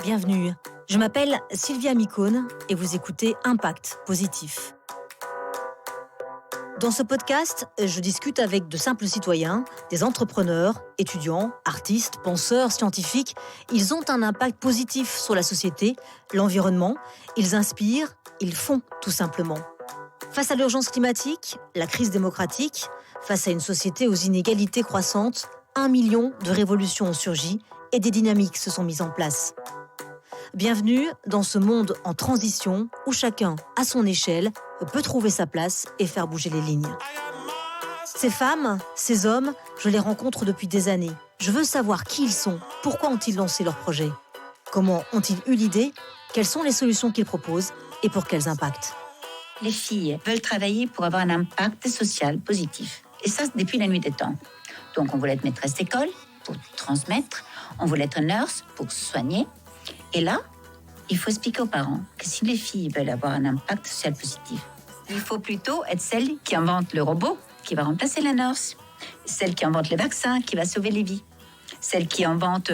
Bienvenue, je m'appelle Sylvia Micone et vous écoutez Impact Positif. Dans ce podcast, je discute avec de simples citoyens, des entrepreneurs, étudiants, artistes, penseurs, scientifiques. Ils ont un impact positif sur la société, l'environnement. Ils inspirent, ils font tout simplement. Face à l'urgence climatique, la crise démocratique, face à une société aux inégalités croissantes, 1 million de révolutions ont surgi et des dynamiques se sont mises en place. Bienvenue dans ce monde en transition où chacun, à son échelle, peut trouver sa place et faire bouger les lignes. Ces femmes, ces hommes, je les rencontre depuis des années. Je veux savoir qui ils sont, pourquoi ont-ils lancé leur projet, comment ont-ils eu l'idée, quelles sont les solutions qu'ils proposent et pour quels impacts. Les filles veulent travailler pour avoir un impact social positif. Et ça, depuis la nuit des temps. Donc, on voulait être maîtresse d'école pour transmettre, on voulait être nurse pour soigner. Et là, il faut expliquer aux parents que si les filles veulent avoir un impact social positif, il faut plutôt être celle qui invente le robot qui va remplacer la nurse, celle qui invente le vaccin qui va sauver les vies, celle qui invente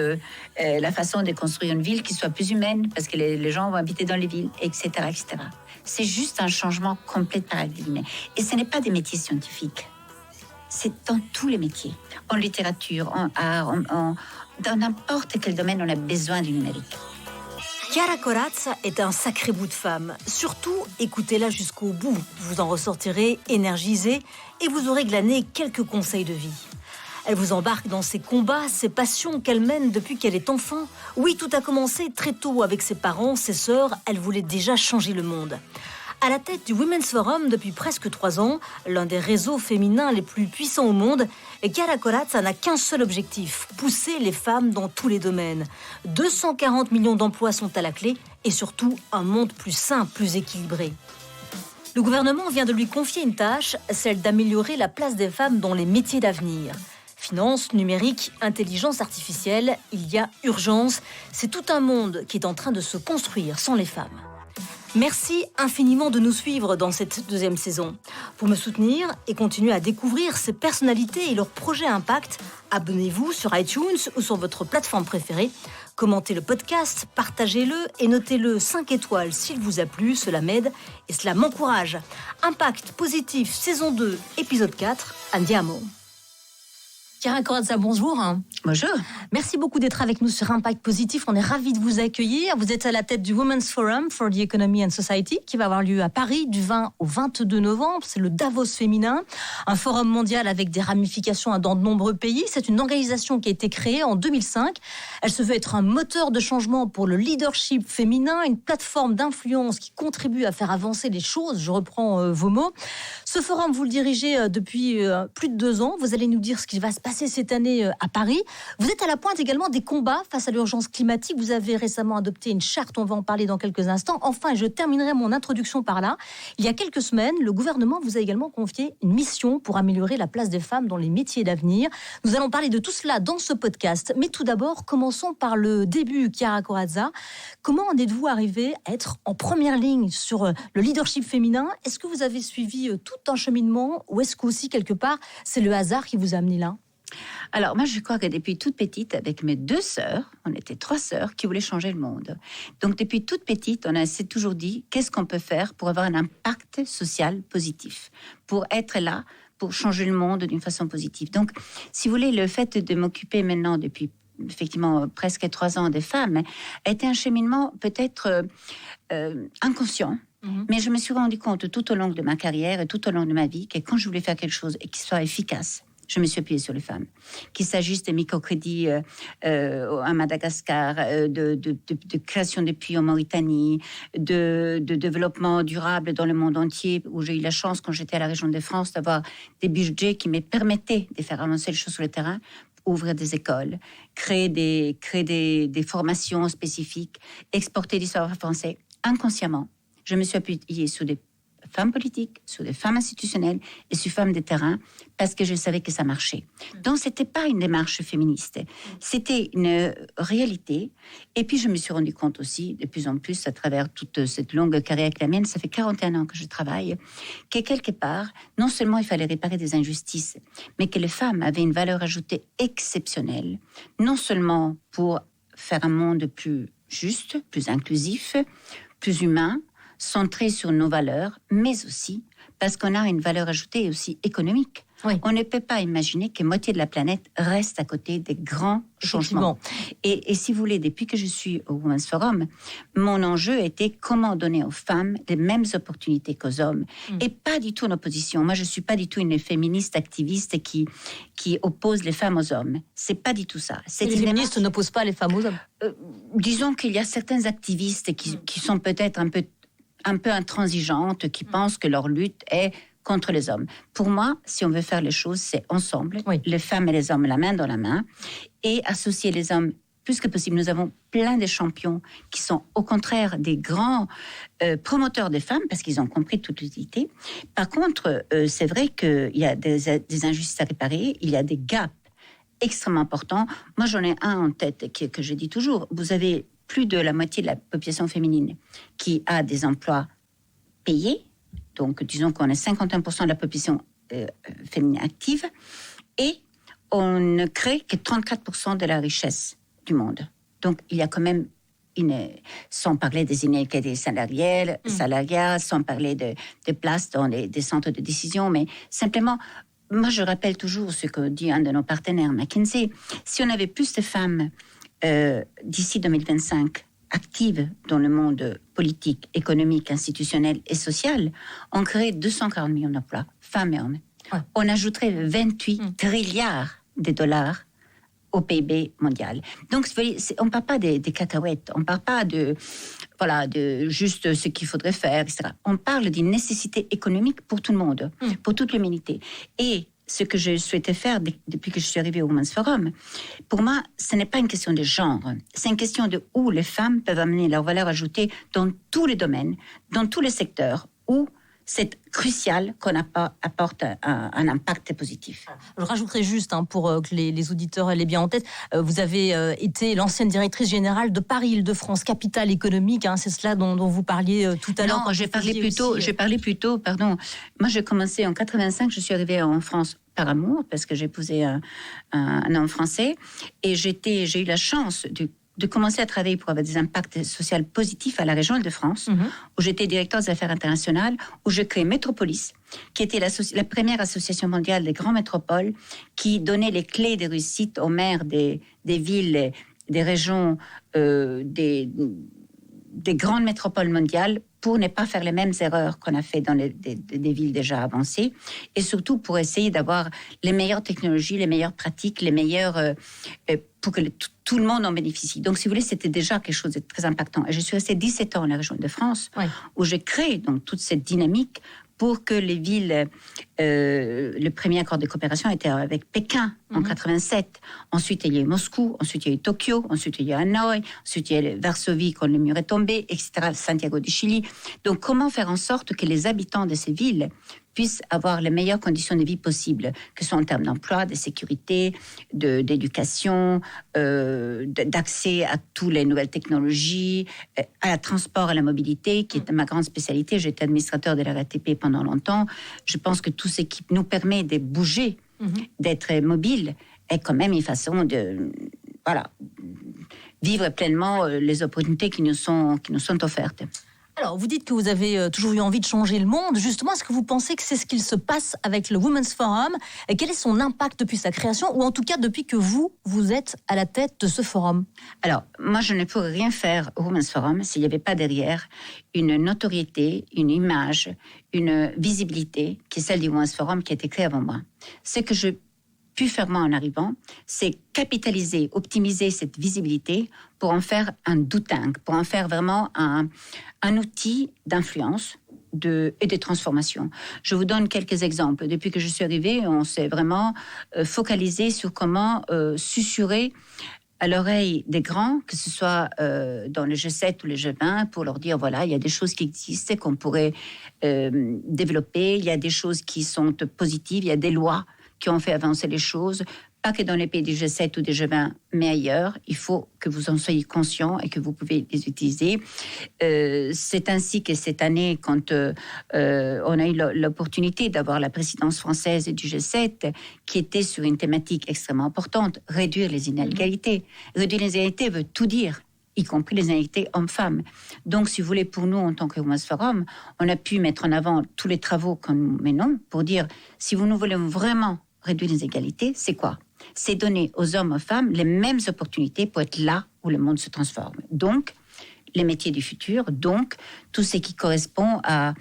la façon de construire une ville qui soit plus humaine parce que les gens vont habiter dans les villes, etc., etc. C'est juste un changement complet de paradigme. Et ce n'est pas des métiers scientifiques. C'est dans tous les métiers. En littérature, en art, dans n'importe quel domaine, on a besoin du numérique. Chiara Corazza est un sacré bout de femme. Surtout, écoutez-la jusqu'au bout. Vous en ressortirez énergisé et vous aurez glané quelques conseils de vie. Elle vous embarque dans ses combats, ses passions qu'elle mène depuis qu'elle est enfant. Oui, tout a commencé très tôt avec ses parents, ses sœurs. Elle voulait déjà changer le monde. À la tête du Women's Forum depuis presque 3 ans, l'un des réseaux féminins les plus puissants au monde, Chiara Corazza n'a qu'un seul objectif, pousser les femmes dans tous les domaines. 240 millions d'emplois sont à la clé et surtout un monde plus sain, plus équilibré. Le gouvernement vient de lui confier une tâche, celle d'améliorer la place des femmes dans les métiers d'avenir. Finance, numérique, intelligence artificielle, il y a urgence. C'est tout un monde qui est en train de se construire sans les femmes. Merci infiniment de nous suivre dans cette 2e saison. Pour me soutenir et continuer à découvrir ces personnalités et leurs projets impact, abonnez-vous sur iTunes ou sur votre plateforme préférée. Commentez le podcast, partagez-le et notez-le 5 étoiles s'il vous a plu, cela m'aide et cela m'encourage. Impact positif, saison 2, épisode 4, andiamo. Chiara Corazza, bonjour. Bonjour. Merci beaucoup d'être avec nous sur Impact Positif. On est ravis de vous accueillir. Vous êtes à la tête du Women's Forum for the Economy and Society qui va avoir lieu à Paris du 20 au 22 novembre. C'est le Davos féminin, un forum mondial avec des ramifications dans de nombreux pays. C'est une organisation qui a été créée en 2005. Elle se veut être un moteur de changement pour le leadership féminin, une plateforme d'influence qui contribue à faire avancer les choses. Je reprends vos mots. Ce forum, vous le dirigez depuis plus de 2 ans. Vous allez nous dire ce qui va se passer cette année à Paris. Vous êtes à la pointe également des combats face à l'urgence climatique. Vous avez récemment adopté une charte, on va en parler dans quelques instants. Enfin, je terminerai mon introduction par là. Il y a quelques semaines, le gouvernement vous a également confié une mission pour améliorer la place des femmes dans les métiers d'avenir. Nous allons parler de tout cela dans ce podcast. Mais tout d'abord, commençons par le début, Chiara Corazza. Comment en êtes-vous arrivée à être en première ligne sur le leadership féminin ? Est-ce que vous avez suivi tout un cheminement ou est-ce qu'aussi, quelque part, c'est le hasard qui vous a amené là ? Alors, moi, je crois que depuis toute petite, avec mes 2 sœurs, on était 3 sœurs qui voulaient changer le monde. Donc, depuis toute petite, on s'est toujours dit, qu'est-ce qu'on peut faire pour avoir un impact social positif, pour être là, pour changer le monde d'une façon positive. Donc, si vous voulez, le fait de m'occuper maintenant depuis, effectivement, presque 3 ans des femmes, a été un cheminement peut-être inconscient. Mais je me suis rendu compte tout au long de ma carrière et tout au long de ma vie que quand je voulais faire quelque chose et qui soit efficace, je me suis appuyée sur les femmes. Qu'il s'agisse des microcrédits à Madagascar, de création de puits en Mauritanie, de développement durable dans le monde entier, où j'ai eu la chance, quand j'étais à la région de France, d'avoir des budgets qui me permettaient de faire avancer les choses sur le terrain, ouvrir des écoles, créer des formations spécifiques, exporter du savoir français inconsciemment. Je me suis appuyée sur des femmes politiques, sur des femmes institutionnelles et sur femmes de terrain, parce que je savais que ça marchait. Donc, c'était pas une démarche féministe. C'était une réalité. Et puis, je me suis rendu compte aussi, de plus en plus, à travers toute cette longue carrière que la mienne, ça fait 41 ans que je travaille, que quelque part, non seulement il fallait réparer des injustices, mais que les femmes avaient une valeur ajoutée exceptionnelle, non seulement pour faire un monde plus juste, plus inclusif, plus humain, centré sur nos valeurs, mais aussi parce qu'on a une valeur ajoutée aussi économique. Oui. On ne peut pas imaginer que moitié de la planète reste à côté des grands changements. Et si vous voulez, depuis que je suis au Women's Forum, mon enjeu était comment donner aux femmes les mêmes opportunités qu'aux hommes. Et pas du tout en opposition. Moi, je ne suis pas du tout une féministe activiste qui oppose les femmes aux hommes. C'est pas du tout ça. Les féministes n'opposent pas les femmes aux hommes. Disons qu'il y a certains activistes qui sont peut-être un peu intransigeantes, qui pensent que leur lutte est contre les hommes. Pour moi, si on veut faire les choses, c'est ensemble, les femmes et les hommes, la main dans la main, et associer les hommes plus que possible. Nous avons plein de champions qui sont au contraire des grands promoteurs des femmes, parce qu'ils ont compris toute l'utilité. Par contre, c'est vrai qu'il y a des injustices à réparer, il y a des gaps extrêmement importants. Moi, j'en ai un en tête que je dis toujours. Vous avez plus de la moitié de la population féminine qui a des emplois payés. Donc, disons qu'on a 51% de la population féminine active. Et on ne crée que 34% de la richesse du monde. Donc, il y a quand même, sans parler des inégalités salariales, sans parler de places dans des centres de décision, mais simplement, moi, je rappelle toujours ce que dit un de nos partenaires, McKinsey. Si on avait plus de femmes d'ici 2025 actives dans le monde politique, économique, institutionnel et social, on créerait 240 millions d'emplois, femmes et hommes. Ouais. On ajouterait 28 trilliards de dollars au PIB mondial. Donc, on ne parle pas des cacahuètes, on ne parle pas de juste ce qu'il faudrait faire, etc. On parle d'une nécessité économique pour tout le monde, pour toute l'humanité. Et ce que je souhaitais faire depuis que je suis arrivée au Women's Forum, pour moi, ce n'est pas une question de genre. C'est une question de où les femmes peuvent amener leur valeur ajoutée dans tous les domaines, dans tous les secteurs, où c'est crucial qu'on apporte un impact positif. Je rajouterai juste, pour que les auditeurs l'aient bien en tête, vous avez été l'ancienne directrice générale de Paris-Île-de-France, capitale économique, c'est cela dont vous parliez tout à l'heure. Non, j'ai parlé plus tôt, pardon. Moi, j'ai commencé en 85, je suis arrivée en France par amour, parce que j'ai épousé un homme français, et j'ai eu la chance de commencer à travailler pour avoir des impacts sociaux positifs à la région Île-de-France, où j'étais directeur des affaires internationales, où je créais Métropolis, qui était la première association mondiale des grandes métropoles, qui donnait les clés de réussite aux maires des villes, des régions, des grandes métropoles mondiales, pour ne pas faire les mêmes erreurs qu'on a fait dans des villes déjà avancées, et surtout pour essayer d'avoir les meilleures technologies, les meilleures pratiques, les meilleures pour que tout le monde en bénéficie. Donc, si vous voulez, c'était déjà quelque chose de très impactant. Et je suis restée 17 ans à la région de France, où j'ai créé donc toute cette dynamique pour que les villes... le premier accord de coopération était avec Pékin en 87. Ensuite, il y a eu Moscou. Ensuite, il y a eu Tokyo. Ensuite, il y a eu Hanoï. Ensuite, il y a eu Varsovie quand le mur est tombé, etc. Santiago du Chili. Donc, comment faire en sorte que les habitants de ces villes puissent avoir les meilleures conditions de vie possibles, que ce soit en termes d'emploi, de sécurité, d'éducation, d'accès à toutes les nouvelles technologies, à la transport, à la mobilité, qui est ma grande spécialité. J'étais administrateur de la RATP pendant longtemps. Je pense que tout ce qui nous permet de bouger, d'être mobile, est quand même une façon de vivre pleinement les opportunités qui nous sont offertes. Alors, vous dites que vous avez toujours eu envie de changer le monde. Justement, est-ce que vous pensez que c'est ce qu'il se passe avec le Women's Forum ? Et quel est son impact depuis sa création, ou en tout cas depuis que vous êtes à la tête de ce forum ? Alors, moi, je ne pourrais rien faire au Women's Forum s'il n'y avait pas derrière une notoriété, une image, une visibilité qui est celle du Women's Forum qui a été créée avant moi. Ce que je pu faire moi en arrivant, c'est capitaliser, optimiser cette visibilité pour en faire un do tank, pour en faire vraiment un outil d'influence et de transformation. Je vous donne quelques exemples. Depuis que je suis arrivée, on s'est vraiment focalisé sur comment susurrer à l'oreille des grands, que ce soit dans le G7 ou le G20, pour leur dire, voilà, il y a des choses qui existent, qu'on pourrait développer, il y a des choses qui sont positives, il y a des lois qui ont fait avancer les choses, pas que dans les pays du G7 ou du G20, mais ailleurs. Il faut que vous en soyez conscients et que vous pouvez les utiliser. C'est ainsi que cette année, quand on a eu l'opportunité d'avoir la présidence française du G7, qui était sur une thématique extrêmement importante, réduire les inégalités. Réduire les inégalités veut tout dire, y compris les inégalités hommes-femmes. Donc, si vous voulez, pour nous, en tant que Women's Forum, on a pu mettre en avant tous les travaux que nous menons pour dire, si vous nous voulez vraiment réduire les inégalités, c'est quoi ? C'est donner aux hommes et aux femmes les mêmes opportunités pour être là où le monde se transforme. Donc, les métiers du futur, donc tout ce qui correspond à,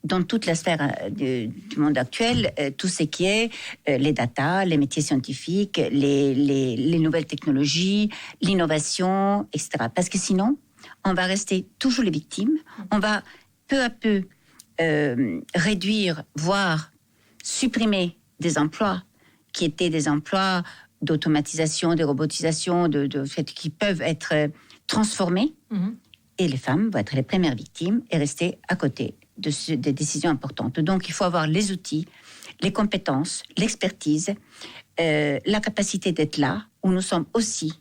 dans toute la sphère du monde actuel, tout ce qui est les data, les métiers scientifiques, les nouvelles technologies, l'innovation, etc. Parce que sinon, on va rester toujours les victimes, on va peu à peu réduire, voire supprimer des emplois qui étaient des emplois d'automatisation, de robotisation, qui peuvent être transformés. Et les femmes vont être les premières victimes et rester à côté des décisions importantes. Donc, il faut avoir les outils, les compétences, l'expertise, la capacité d'être là, où nous sommes aussi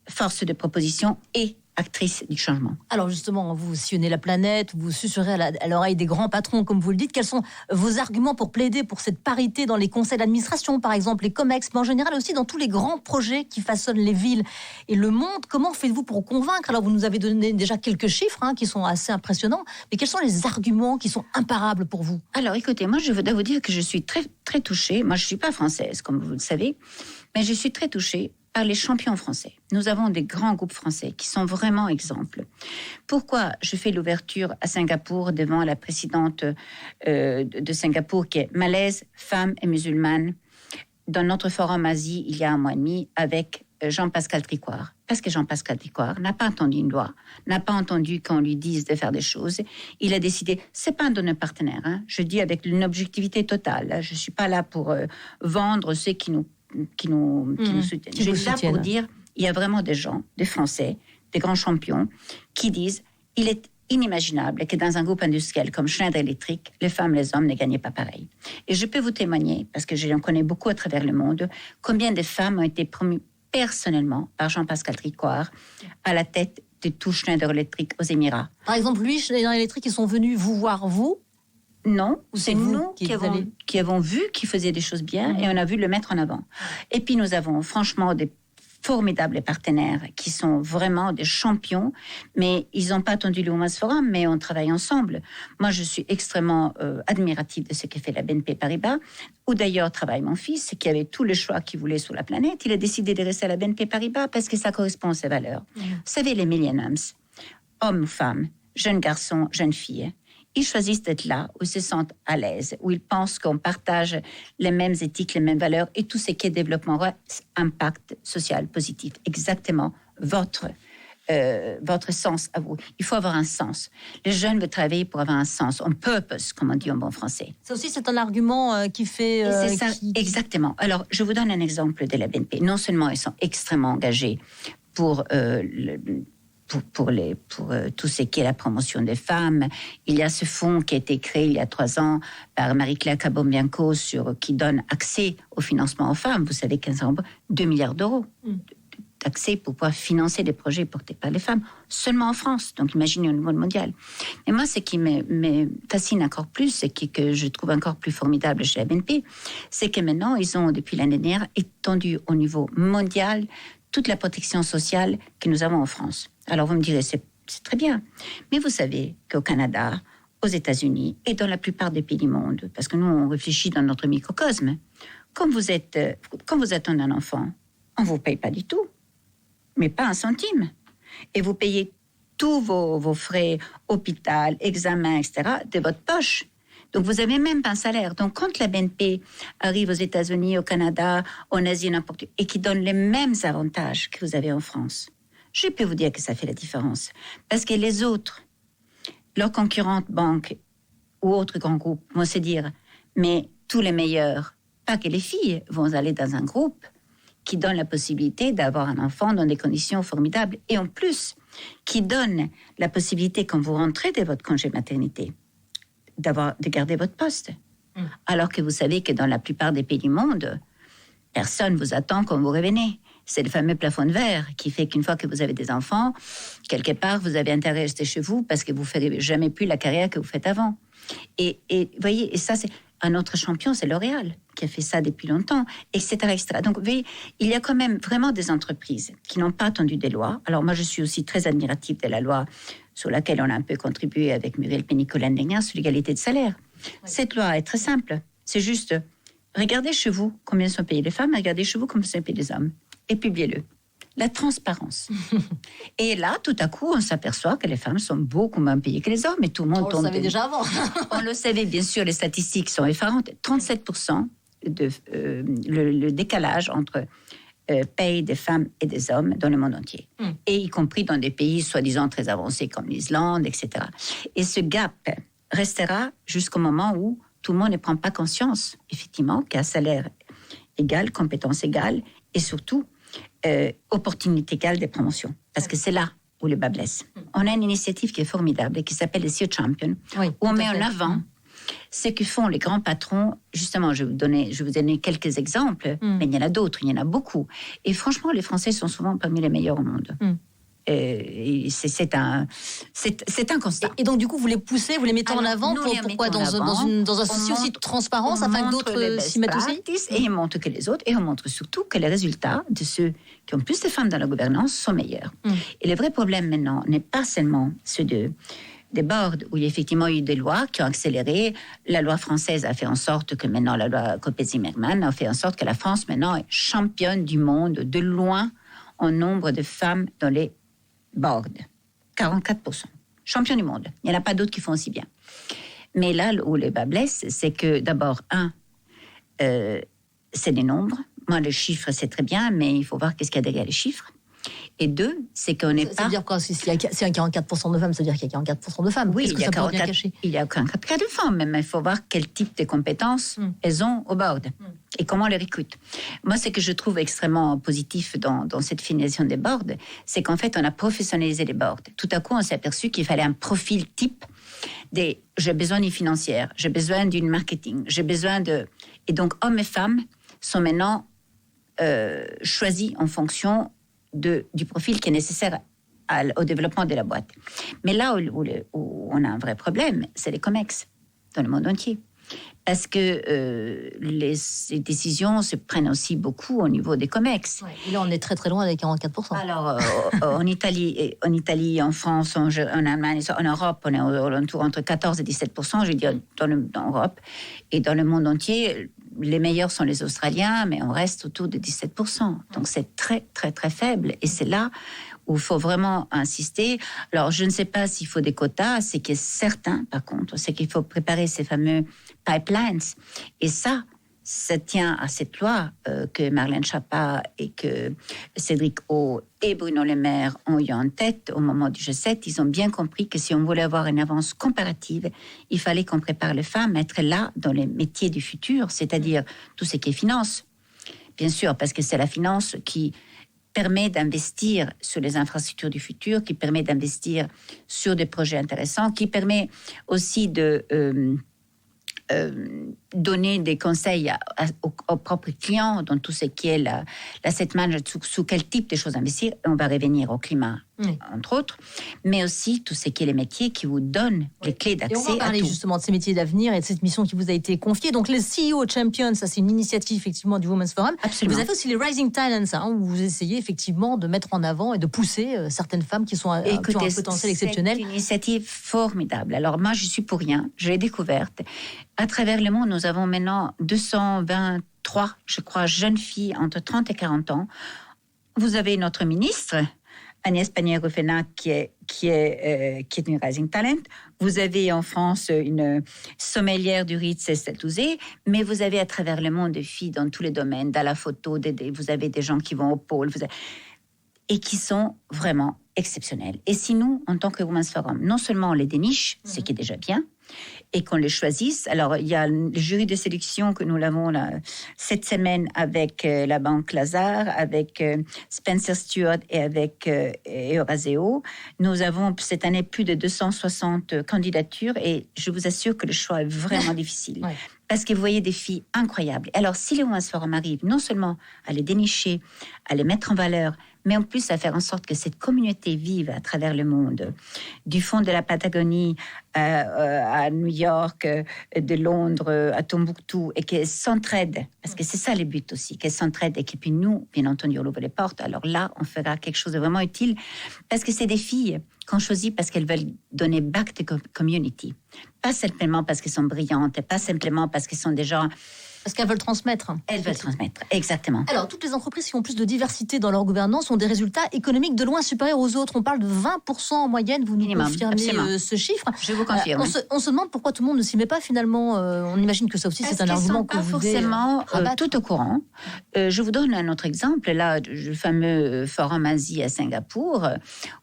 force de proposition et actrice du changement. Alors justement, vous sillonnez la planète, vous susurrez à l'oreille des grands patrons, comme vous le dites. Quels sont vos arguments pour plaider pour cette parité dans les conseils d'administration, par exemple, les COMEX, mais en général aussi dans tous les grands projets qui façonnent les villes et le monde? Comment faites-vous pour convaincre? Alors vous nous avez donné déjà quelques chiffres qui sont assez impressionnants, mais quels sont les arguments qui sont imparables pour vous? Alors écoutez, moi je voudrais vous dire que je suis très, très touchée. Moi je ne suis pas française, comme vous le savez, mais je suis très touchée par les champions français. Nous avons des grands groupes français qui sont vraiment exemples. Pourquoi je fais l'ouverture à Singapour devant la présidente de Singapour qui est malaise, femme et musulmane dans notre forum Asie il y a un mois et demi avec Jean-Pascal Tricoire. Parce que Jean-Pascal Tricoire n'a pas entendu une loi, n'a pas entendu qu'on lui dise de faire des choses. Il a décidé, c'est pas un donneur partenaire, je dis avec une objectivité totale. Je suis pas là pour vendre ceux qui nous soutiennent. Je suis là pour dire, il y a vraiment des gens, des Français, des grands champions, qui disent, il est inimaginable que dans un groupe industriel comme Schneider Electric, les femmes et les hommes ne gagnaient pas pareil. Et je peux vous témoigner, parce que j'en connais beaucoup à travers le monde, combien de femmes ont été promues personnellement par Jean-Pascal Tricoire à la tête de tout Schneider Electric aux Émirats. Par exemple, lui, Schneider Electric, ils sont venus vous voir, vous? Non, c'est nous qui avons vu qu'il faisait des choses bien et on a vu le mettre en avant. Et puis nous avons franchement des formidables partenaires qui sont vraiment des champions, mais ils n'ont pas attendu le Women's Forum, mais on travaille ensemble. Moi, je suis extrêmement admirative de ce que fait la BNP Paribas, où d'ailleurs travaille mon fils, qui avait tous les choix qu'il voulait sur la planète. Il a décidé de rester à la BNP Paribas parce que ça correspond à ses valeurs. Vous savez, les millenniums, hommes ou femmes, jeunes garçons, jeunes filles, ils choisissent d'être là, où ils se sentent à l'aise, où ils pensent qu'on partage les mêmes éthiques, les mêmes valeurs et tout ce qui est développement, impact social positif. Exactement votre sens à vous. Il faut avoir un sens. Les jeunes veulent travailler pour avoir un sens, on purpose, comme on dit en bon français. Ça aussi, c'est un argument qui fait... c'est ça, exactement. Alors, je vous donne un exemple de la BNP. Non seulement ils sont extrêmement engagés pour tout ce qui est la promotion des femmes. Il y a ce fonds qui a été créé il y a 3 ans par Marie-Claire Cabon-Bianco qui donne accès au financement aux femmes. Vous savez qu'un 2 milliards d'euros d'accès pour pouvoir financer des projets portés par les femmes, seulement en France. Donc imaginez au niveau mondial. Et moi, ce qui me fascine encore plus, ce que je trouve encore plus formidable chez la BNP, c'est que maintenant, ils ont, depuis l'année dernière, étendu au niveau mondial toute la protection sociale que nous avons en France. Alors vous me direz, c'est très bien. Mais vous savez qu'au Canada, aux États-Unis et dans la plupart des pays du monde, parce que nous, on réfléchit dans notre microcosme, quand vous attendez un enfant, on ne vous paye pas du tout, mais pas un centime. Et vous payez tous vos frais, hôpital, examen, etc., de votre poche. Donc, vous n'avez même pas un salaire. Donc, quand la BNP arrive aux États-Unis, au Canada, en Asie, n'importe où, et qui donne les mêmes avantages que vous avez en France, je peux vous dire que ça fait la différence. Parce que les autres, leurs concurrentes banques ou autres grands groupes vont se dire, mais tous les meilleurs, pas que les filles, vont aller dans un groupe qui donne la possibilité d'avoir un enfant dans des conditions formidables. Et en plus, qui donne la possibilité, quand vous rentrez de votre congé maternité, de garder votre poste. Alors que vous savez que dans la plupart des pays du monde, personne ne vous attend quand vous revenez. C'est le fameux plafond de verre qui fait qu'une fois que vous avez des enfants, quelque part, vous avez intérêt à rester chez vous parce que vous ne ferez jamais plus la carrière que vous faites avant. Et voyez, et ça, c'est un autre champion, c'est L'Oréal, qui a fait ça depuis longtemps, etc., etc. Donc, vous voyez, il y a quand même vraiment des entreprises qui n'ont pas attendu des lois. Alors, moi, je suis aussi très admirative de la loi sur laquelle on a un peu contribué avec Muriel Pénicaud l'année dernière, sur l'égalité de salaire. Oui. Cette loi est très simple. C'est juste, regardez chez vous combien sont payées les femmes, regardez chez vous combien sont payés les hommes, et publiez-le. La transparence. Et là, tout à coup, on s'aperçoit que les femmes sont beaucoup moins payées que les hommes, et tout le monde tombe. On le savait déjà avant. On le savait, bien sûr, les statistiques sont effarantes. 37% le décalage entre paye des femmes et des hommes dans le monde entier. Et y compris dans des pays soi-disant très avancés comme l'Islande, etc. Et ce gap restera jusqu'au moment où tout le monde ne prend pas conscience, effectivement, qu'un salaire égal, compétence égale, et surtout, opportunité égale des promotions. Parce que c'est là où le bas blesse. On a une initiative qui est formidable et qui s'appelle les CEO Champions, où on met en avant ce que font les grands patrons. Justement, je vais vous donner quelques exemples, mais il y en a d'autres, il y en a beaucoup. Et franchement, les Français sont souvent parmi les meilleurs au monde. C'est un constat. Et donc, du coup, vous les poussez, vous les mettez en avant. Pourquoi dans un souci aussi de transparence, afin que d'autres s'y mettent aussi. Et ils montrent que les autres, et on montre surtout que les résultats de ceux qui ont plus de femmes dans la gouvernance sont meilleurs. Et le vrai problème maintenant n'est pas seulement ceux des boards, où il y a effectivement eu des lois qui ont accéléré. La loi française a fait en sorte que maintenant, la loi Copé-Zimmermann a fait en sorte que la France maintenant est championne du monde de loin en nombre de femmes dans les boards. 44%. Champion du monde. Il n'y en a pas d'autres qui font aussi bien. Mais là où le bas blesse, c'est que d'abord, c'est des nombres. Moi, les chiffres, c'est très bien, mais il faut voir qu'est-ce qu'il y a derrière les chiffres. Et deux, c'est qu'on n'est pas... Ça veut dire quoi? Si il y a 44% de femmes, ça veut dire qu'il y a 44% de femmes. Oui, il y a 44% de femmes, mais il faut voir quel type de compétences elles ont au board et comment elles les recrutent. Moi, ce que je trouve extrêmement positif dans cette finition des boards, c'est qu'en fait, on a professionnalisé les boards. Tout à coup, on s'est aperçu qu'il fallait un profil type j'ai besoin d'une financière, j'ai besoin d'une marketing, j'ai besoin de... Et donc, hommes et femmes sont maintenant choisis en fonction du profil qui est nécessaire au développement de la boîte. Mais là où on a un vrai problème, c'est les COMEX dans le monde entier. Parce que les décisions se prennent aussi beaucoup au niveau des COMEX. Ouais, et là, on est très très loin des 44%. Alors, en Italie, en France, en Allemagne, en Europe, on est entre 14 et 17%, je veux dire, dans l'Europe. Et dans le monde entier, les meilleurs sont les Australiens, mais on reste autour de 17%. Donc, c'est très, très, très faible. Et c'est là où il faut vraiment insister. Alors, je ne sais pas s'il faut des quotas. Ce qui est certain, par contre, c'est qu'il faut préparer ces fameux pipelines. Et ça tient à cette loi que Marlène Schiappa et que Cédric O et Bruno Le Maire ont eu en tête au moment du G7. Ils ont bien compris que si on voulait avoir une avance comparative, il fallait qu'on prépare les femmes à être là dans les métiers du futur, c'est-à-dire tout ce qui est finance. Bien sûr, parce que c'est la finance qui permet d'investir sur les infrastructures du futur, qui permet d'investir sur des projets intéressants, qui permet aussi de donner des conseils aux propres clients dans tout ce qui est l'asset management, sous quel type de choses investir. On va revenir au climat, entre autres, mais aussi tout ce qui est les métiers qui vous donnent les clés d'accès à tout. Et on va parler justement de ces métiers d'avenir et de cette mission qui vous a été confiée. Donc les CEO Champions, ça c'est une initiative effectivement du Women's Forum. Absolument. Vous avez aussi les Rising Talents, où vous essayez effectivement de mettre en avant et de pousser certaines femmes qui ont un potentiel exceptionnel. C'est une initiative formidable. Alors moi, je suis pour rien. Je l'ai découverte. À travers le monde, nous avons maintenant 223, je crois, jeunes filles entre 30 et 40 ans. Vous avez notre ministre, Agnès Pannier-Ruffin, qui est une Rising Talent. Vous avez en France une sommelière du Ritz, Estelle Touzé. Mais vous avez à travers le monde des filles dans tous les domaines, dans la photo, vous avez des gens qui vont au pôle, et qui sont vraiment exceptionnels. Et si nous, en tant que Women's Forum, non seulement on les déniche, ce qui est déjà bien, et qu'on les choisisse. Alors, il y a le jury de sélection que nous l'avons là, cette semaine avec la Banque Lazare, avec Spencer Stuart et avec Euraseo. Nous avons cette année plus de 260 candidatures et je vous assure que le choix est vraiment difficile. Ouais. Parce que vous voyez des filles incroyables. Alors, si les Women's Forum arrivent non seulement à les dénicher, à les mettre en valeur, mais en plus à faire en sorte que cette communauté vive à travers le monde, du fond de la Patagonie à New York, de Londres à Tombouctou, et qu'elles s'entraident, parce que c'est ça le but aussi, qu'elles s'entraident et que puis nous, bien entendu, on ouvre les portes. Alors là, on fera quelque chose de vraiment utile, parce que c'est des filles qu'on choisit parce qu'elles veulent donner back to community. Pas simplement parce qu'elles sont brillantes, pas simplement parce qu'elles sont des gens... Parce qu'elles veulent transmettre. Elles veulent transmettre, exactement. Alors, toutes les entreprises qui ont plus de diversité dans leur gouvernance ont des résultats économiques de loin supérieurs aux autres. On parle de 20% en moyenne, vous nous confirmez ce chiffre. Je vous confirme. On se demande pourquoi tout le monde ne s'y met pas finalement. On imagine que ça aussi, c'est un argument que vous devez forcément tout au courant. Je vous donne un autre exemple. Là, le fameux Forum Asie à Singapour,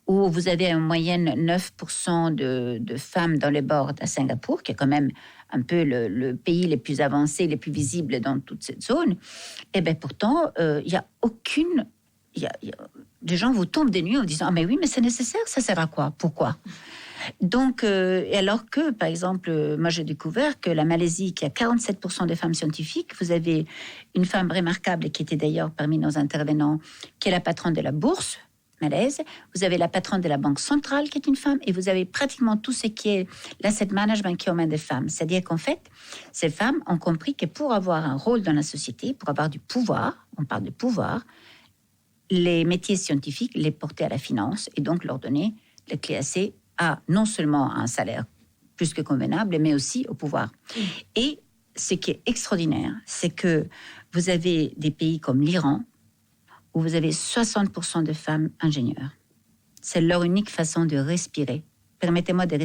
où vous avez en moyenne 9% de femmes dans les boards à Singapour, qui est quand même un peu le pays les plus avancés, les plus visibles dans toute cette zone. Et bien pourtant, il n'y a aucune... des gens vous tombent des nues en disant « Ah mais oui, mais c'est nécessaire, ça sert à quoi? Pourquoi ?» Donc, et alors que, par exemple, moi j'ai découvert que la Malaisie, qui a 47% de femmes scientifiques, vous avez une femme remarquable, qui était d'ailleurs parmi nos intervenants, qui est la patronne de la bourse malaise, vous avez la patronne de la Banque centrale qui est une femme, et vous avez pratiquement tout ce qui est l'asset management qui est aux mains des femmes. C'est-à-dire qu'en fait, ces femmes ont compris que pour avoir un rôle dans la société, pour avoir du pouvoir, on parle de pouvoir, les métiers scientifiques les porter à la finance et donc leur donner les clés assez à non seulement un salaire plus que convenable, mais aussi au pouvoir. Et ce qui est extraordinaire, c'est que vous avez des pays comme l'Iran, où vous avez 60% de femmes ingénieurs. C'est leur unique façon de respirer. Permettez-moi de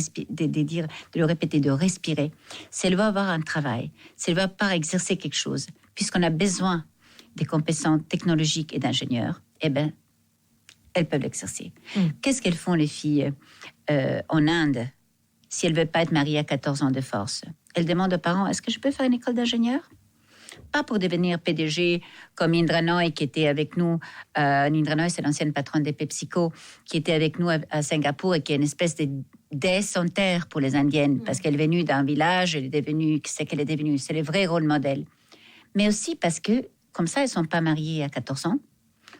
le répéter, de respirer. Si elle veut avoir un travail, si elle veut pas exercer quelque chose, puisqu'on a besoin des compétences technologiques et d'ingénieurs, eh bien, elles peuvent l'exercer. Qu'est-ce qu'elles font, les filles, en Inde, si elles ne veulent pas être mariées à 14 ans de force? Elles demandent aux parents, est-ce que je peux faire une école d'ingénieur? Pas pour devenir PDG comme Indra Nooy qui était avec nous. Indra Nooy, c'est l'ancienne patronne des PepsiCo qui était avec nous à Singapour et qui est une espèce de déesse en terre pour les Indiennes parce qu'elle est venue d'un village, elle est devenue ce qu'elle est devenue. C'est le vrai rôle modèle. Mais aussi parce que, comme ça, elles ne sont pas mariées à 14 ans.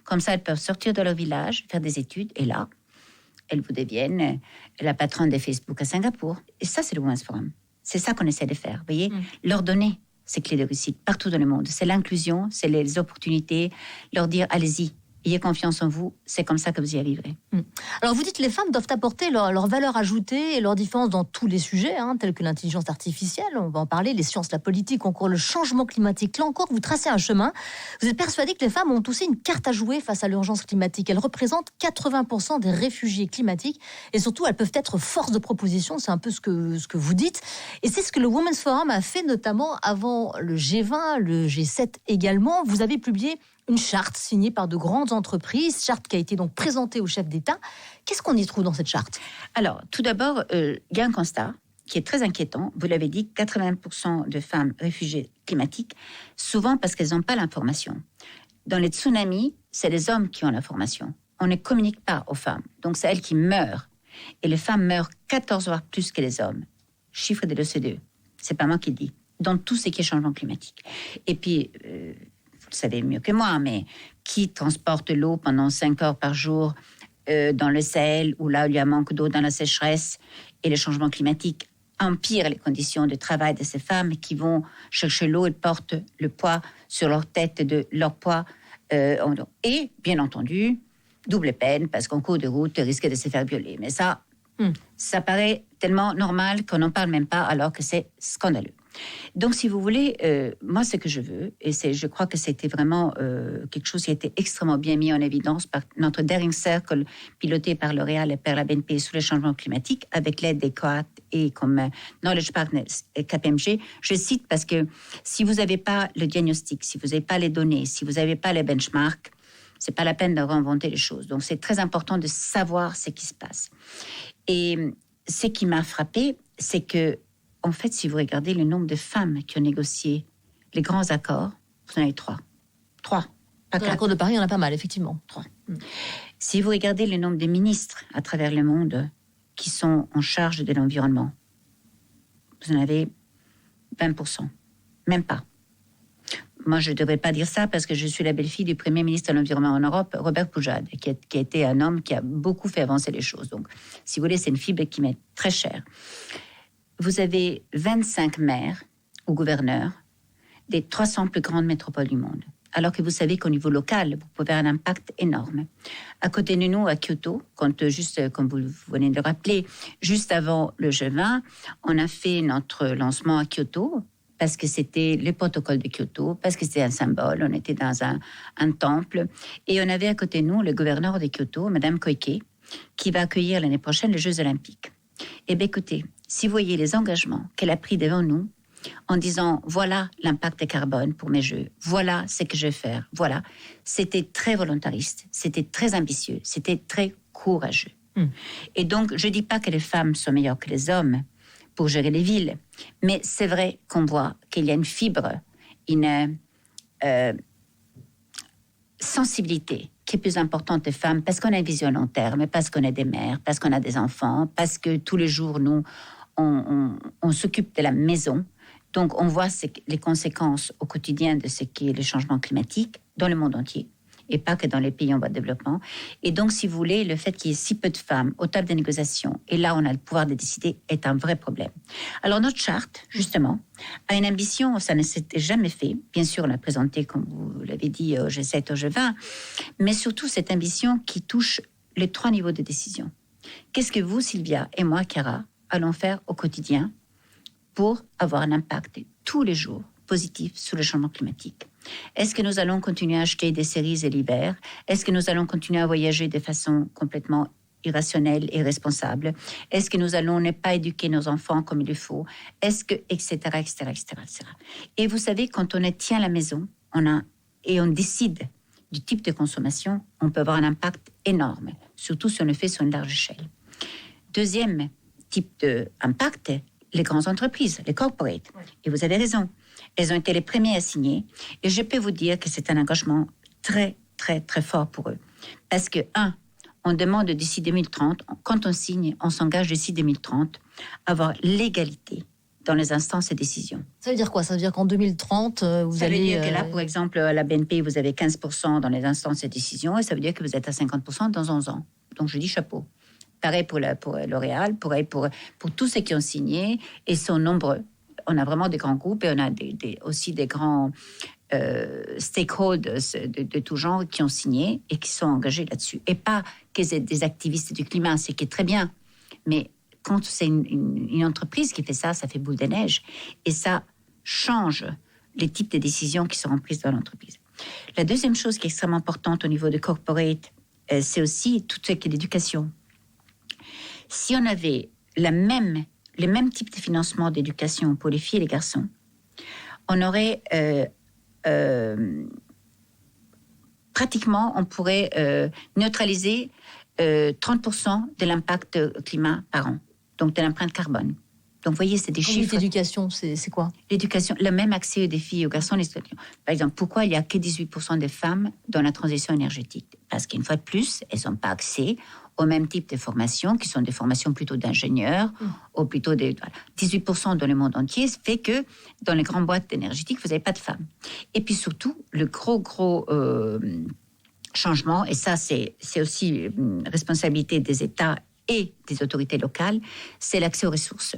Comme ça, elles peuvent sortir de leur village, faire des études et là, elles vous deviennent la patronne de Facebook à Singapour. Et ça, c'est le Women's Forum. C'est ça qu'on essaie de faire, vous voyez, leur donner ces clés de réussite partout dans le monde. C'est l'inclusion, c'est les opportunités, leur dire allez-y, ayez confiance en vous, c'est comme ça que vous y arriverez. Alors vous dites que les femmes doivent apporter leur valeur ajoutée et leur différence dans tous les sujets, tels que l'intelligence artificielle, on va en parler, les sciences, la politique, encore le changement climatique. Là encore, vous tracez un chemin. Vous êtes persuadé que les femmes ont aussi une carte à jouer face à l'urgence climatique. Elles représentent 80% des réfugiés climatiques et surtout, elles peuvent être force de proposition, c'est un peu ce que vous dites. Et c'est ce que le Women's Forum a fait notamment avant le G20, le G7 également. Vous avez publié une charte signée par de grandes entreprises, charte qui a été donc présentée au chef d'État. Qu'est-ce qu'on y trouve dans cette charte? Alors, tout d'abord, il y a un constat qui est très inquiétant. Vous l'avez dit, 80% de femmes réfugiées climatiques, souvent parce qu'elles n'ont pas l'information. Dans les tsunamis, c'est les hommes qui ont l'information. On ne communique pas aux femmes. Donc, c'est elles qui meurent. Et les femmes meurent 14 fois plus que les hommes. Chiffre de l'OCDE. C'est pas moi qui le dis. Dans tout ce qui est changement climatique. Et puis... vous le savez mieux que moi, mais qui transporte l'eau pendant 5 heures par jour dans le Sahel, où là, il y a un manque d'eau dans la sécheresse, et le changement climatique empire les conditions de travail de ces femmes qui vont chercher l'eau et portent le poids sur leur tête de leur poids. Et, bien entendu, double peine, parce qu'en cours de route, risque de se faire violer. Mais ça, ça paraît tellement normal qu'on n'en parle même pas, alors que c'est scandaleux. Donc, si vous voulez, moi, ce que je veux, et je crois que c'était vraiment quelque chose qui a été extrêmement bien mis en évidence par notre Daring Circle, piloté par L'Oréal et par la BNP sur le changement climatique, avec l'aide des COAT et comme Knowledge Partners et KPMG. Je cite parce que si vous n'avez pas le diagnostic, si vous n'avez pas les données, si vous n'avez pas les benchmarks, c'est pas la peine de réinventer les choses. Donc, c'est très important de savoir ce qui se passe. Et ce qui m'a frappée, c'est que en fait, si vous regardez le nombre de femmes qui ont négocié les grands accords, vous en avez 3. 3, pas 4. L'accord de Paris, il y en a pas mal, effectivement. 3. Si vous regardez le nombre de ministres à travers le monde qui sont en charge de l'environnement, vous en avez 20%. Même pas. Moi, je ne devrais pas dire ça parce que je suis la belle-fille du Premier ministre de l'Environnement en Europe, Robert Poujade, qui a été un homme qui a beaucoup fait avancer les choses. Donc, si vous voulez, c'est une fibre qui m'est très chère. Vous avez 25 maires ou gouverneurs des 300 plus grandes métropoles du monde. Alors que vous savez qu'au niveau local, vous pouvez avoir un impact énorme. À côté de nous, à Kyoto, juste comme vous venez de le rappeler, juste avant le G20, on a fait notre lancement à Kyoto, parce que c'était le protocole de Kyoto, parce que c'était un symbole, on était dans un temple, et on avait à côté de nous le gouverneur de Kyoto, Madame Koike, qui va accueillir l'année prochaine les Jeux Olympiques. Eh bien écoutez, si vous voyez les engagements qu'elle a pris devant nous, en disant, voilà l'impact carbone pour mes Jeux, voilà ce que je vais faire, voilà. C'était très volontariste, c'était très ambitieux, c'était très courageux. Et donc, je ne dis pas que les femmes sont meilleures que les hommes pour gérer les villes, mais c'est vrai qu'on voit qu'il y a une fibre, une sensibilité qui est plus importante des femmes, parce qu'on a une vision à long terme, parce qu'on est des mères, parce qu'on a des enfants, parce que tous les jours, nous, on s'occupe de la maison. Donc, on voit les conséquences au quotidien de ce qui est le changement climatique dans le monde entier, et pas que dans les pays en voie de développement. Et donc, si vous voulez, le fait qu'il y ait si peu de femmes aux tables de négociation, et là, on a le pouvoir de décider, est un vrai problème. Alors, notre charte, justement, a une ambition, ça ne s'était jamais fait. Bien sûr, on l'a présenté, comme vous l'avez dit, au G7, au G20, mais surtout cette ambition qui touche les 3 niveaux de décision. Qu'est-ce que vous, Sylvia, et moi, Chiara, allons faire au quotidien pour avoir un impact tous les jours positif sur le changement climatique? Est-ce que nous allons continuer à acheter des cerises l'hiver? Est-ce que nous allons continuer à voyager de façon complètement irrationnelle et responsable? Est-ce que nous allons ne pas éduquer nos enfants comme il le faut? Est-ce que, etc., etc., etc., etc. Et vous savez, quand on tient la maison, on décide du type de consommation, on peut avoir un impact énorme, surtout si on le fait sur une large échelle. Deuxième type d'impact, les grandes entreprises, les corporates. Oui. Et vous avez raison, elles ont été les premiers à signer. Et je peux vous dire que c'est un engagement très, très, très fort pour eux. Parce que, on demande d'ici 2030, quand on signe, on s'engage d'ici 2030 à avoir l'égalité dans les instances de décision. Ça veut dire quoi? Ça veut dire qu'en 2030, vous ça allez... Ça veut dire que là, par exemple, à la BNP, vous avez 15% dans les instances de décision, et ça veut dire que vous êtes à 50% dans 11 ans. Donc, je dis chapeau. Pareil pour L'Oréal, pareil pour tous ceux qui ont signé, et sont nombreux. On a vraiment des grands groupes, et on a aussi des grands stakeholders de tout genre qui ont signé et qui sont engagés là-dessus. Et pas que c'est des activistes du climat, c'est qui est très bien. Mais quand c'est une entreprise qui fait ça, ça fait boule de neige. Et ça change les types de décisions qui seront prises dans l'entreprise. La deuxième chose qui est extrêmement importante au niveau de corporate, c'est aussi tout ce qui est l'éducation. Si on avait les mêmes types de financement d'éducation pour les filles et les garçons, on aurait pratiquement, on pourrait neutraliser 30% de l'impact climat par an, donc de l'empreinte carbone. Donc, vous voyez, c'est des chiffres. L'éducation, c'est quoi? L'éducation, le même accès des filles et aux garçons. Par exemple, pourquoi il n'y a que 18% des femmes dans la transition énergétique? Parce qu'une fois de plus, elles n'ont pas accès au même type de formations, qui sont des formations plutôt d'ingénieurs, ou plutôt des... Voilà. 18% dans le monde entier fait que dans les grandes boîtes énergétiques, vous n'avez pas de femmes. Et puis surtout, le gros changement, et ça, c'est aussi une responsabilité des États et des autorités locales, c'est l'accès aux ressources.